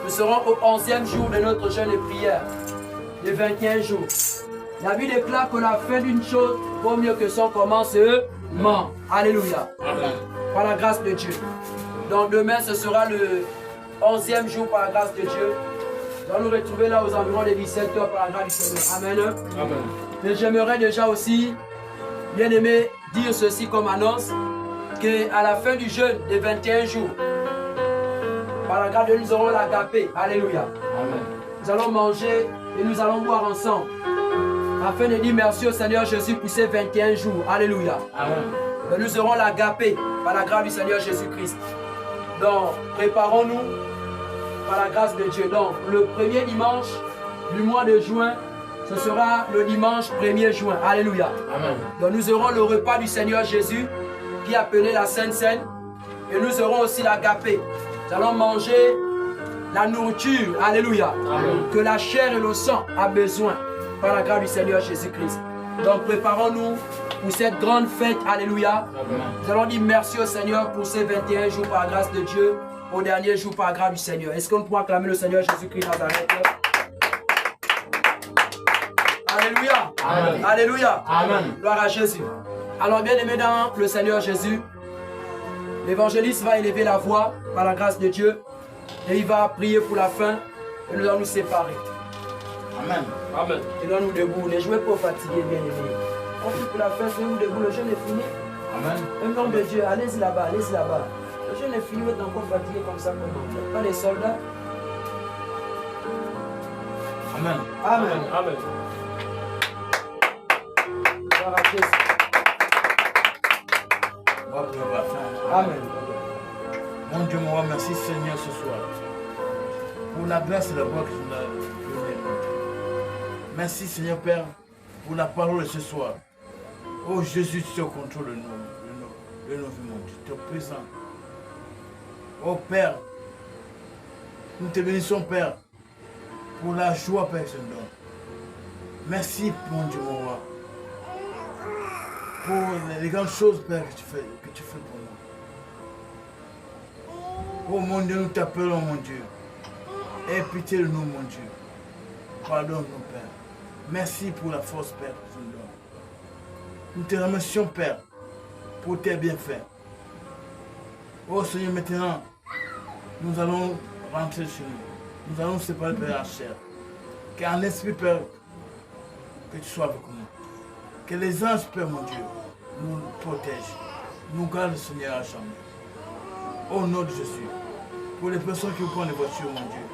Nous serons au 11e jour de notre jeûne et prière, les 21 jours. La Bible déclare que la fin d'une chose vaut mieux que son commencement. Alléluia. Amen. Par la grâce de Dieu. Donc demain, ce sera le 11e jour par la grâce de Dieu. Nous allons nous retrouver là aux environs des 17h par la grâce du Seigneur. Amen. Amen. Et j'aimerais déjà aussi, bien aimé, dire ceci comme annonce, qu'à la fin du jeûne des 21 jours, par la grâce de Dieu, nous aurons l'agapé. Alléluia. Amen. Nous allons manger et nous allons boire ensemble, afin de dire merci au Seigneur Jésus pour ces 21 jours. Alléluia. Amen. Et nous aurons l'agapé par la grâce du Seigneur Jésus-Christ. Donc, préparons-nous par la grâce de Dieu. Donc, le premier dimanche du mois de juin, ce sera le dimanche 1er juin. Alléluia. Amen. Donc, nous aurons le repas du Seigneur Jésus, qui est appelé la Sainte Seine. Et nous aurons aussi l'agapé. Nous allons manger la nourriture. Alléluia. Amen. Que la chair et le sang a besoin par la grâce du Seigneur Jésus-Christ. Donc, préparons-nous pour cette grande fête. Alléluia. Amen. Nous allons dire merci au Seigneur pour ces 21 jours par la grâce de Dieu, au dernier jour par la grâce du Seigneur. Est-ce qu'on peut acclamer le Seigneur Jésus-Christ Nazareth? Alléluia. Amen. Alléluia. Amen. Gloire à Jésus. Alors, bien aimé dans le Seigneur Jésus, l'évangéliste va élever la voix par la grâce de Dieu et il va prier pour la fin et nous allons nous séparer. Amen. Amen. Et là, nous debout. Ne jouez pas fatigués, bien aimé. On prie pour la fin, soyez-vous debout. Le jeûne est fini. Amen. Au nom de Dieu, allez-y là-bas, allez-y là-bas. Le jeûne est fini, vous êtes encore fatigué comme ça. Vous n'êtes pas des soldats. Amen. Amen. Amen. Gloire à Jésus. Amen. Mon Dieu, mon roi, merci Seigneur ce soir pour la grâce et la voix que tu nous as donnée. Merci Seigneur Père pour la parole de ce soir. Oh Jésus, tu es au contrôle de nos vies, mon Dieu. Tu es présent. Oh Père, nous te bénissons Père pour la joie Père que tu nous donnes. Merci mon Dieu, mon roi, pour les grandes choses Père que tu fais pour nous. Oh mon Dieu, nous t'appelons mon Dieu. Aie pitié de nous mon Dieu. Pardonne-nous Père. Merci pour la force Père que tu nous donnes. Nous te remercions Père pour tes bienfaits. Oh Seigneur, maintenant, nous allons rentrer chez nous. Nous allons nous séparer Père la chair. Qu'en esprit Père, que tu sois avec nous. Que les anges Père mon Dieu nous protègent. Nous gardent Seigneur à jamais. Au nom de Jésus, pour les personnes qui prennent les voitures, mon Dieu,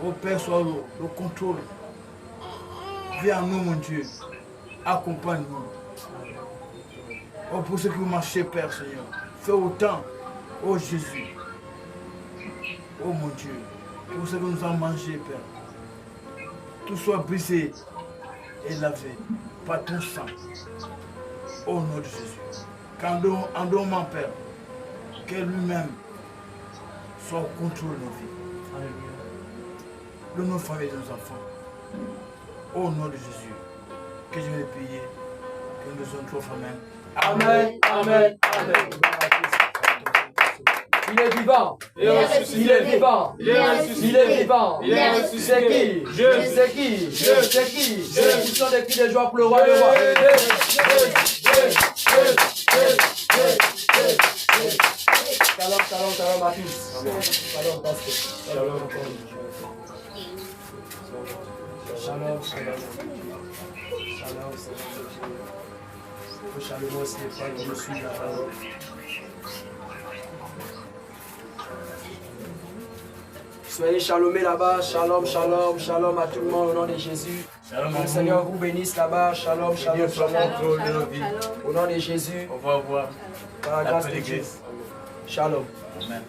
au Père, soit le contrôle. Viens à nous, mon Dieu, accompagne-nous. Oh, pour ceux qui marchent, Père, Seigneur, fais autant, oh Jésus, oh mon Dieu, pour ceux que nous avons mangé, Père, tout soit brisé et lavé par ton sang, au nom de Jésus. Qu'en dormant, Père, que lui-même soit au contrôle de nos vies. Alléluia. De nos familles et de nos enfants. Au nom de Jésus, que je vais prier, que nous sommes trop Amen. Amen, amen, amen. Il est vivant. Il est vivant. Il est vivant. C'est qui? C'est qui? C'est qui? Ils sont des cris de joie pour le roi de roi. Shalom à tous. Shalom, pasteur. Shalom. Shalom aussi, je suis là. Soyez shalomés là-bas. Shalom, shalom, shalom à tout le monde au nom de Jésus. Shalom Que à le vous. Seigneur vous bénisse là-bas. Shalom, Que shalom, Dieu soit shalom. contrôle de nos vies. Au nom de Jésus, Au revoir. par la La grâce paix de Dieu. d'église. Shalom. Amen.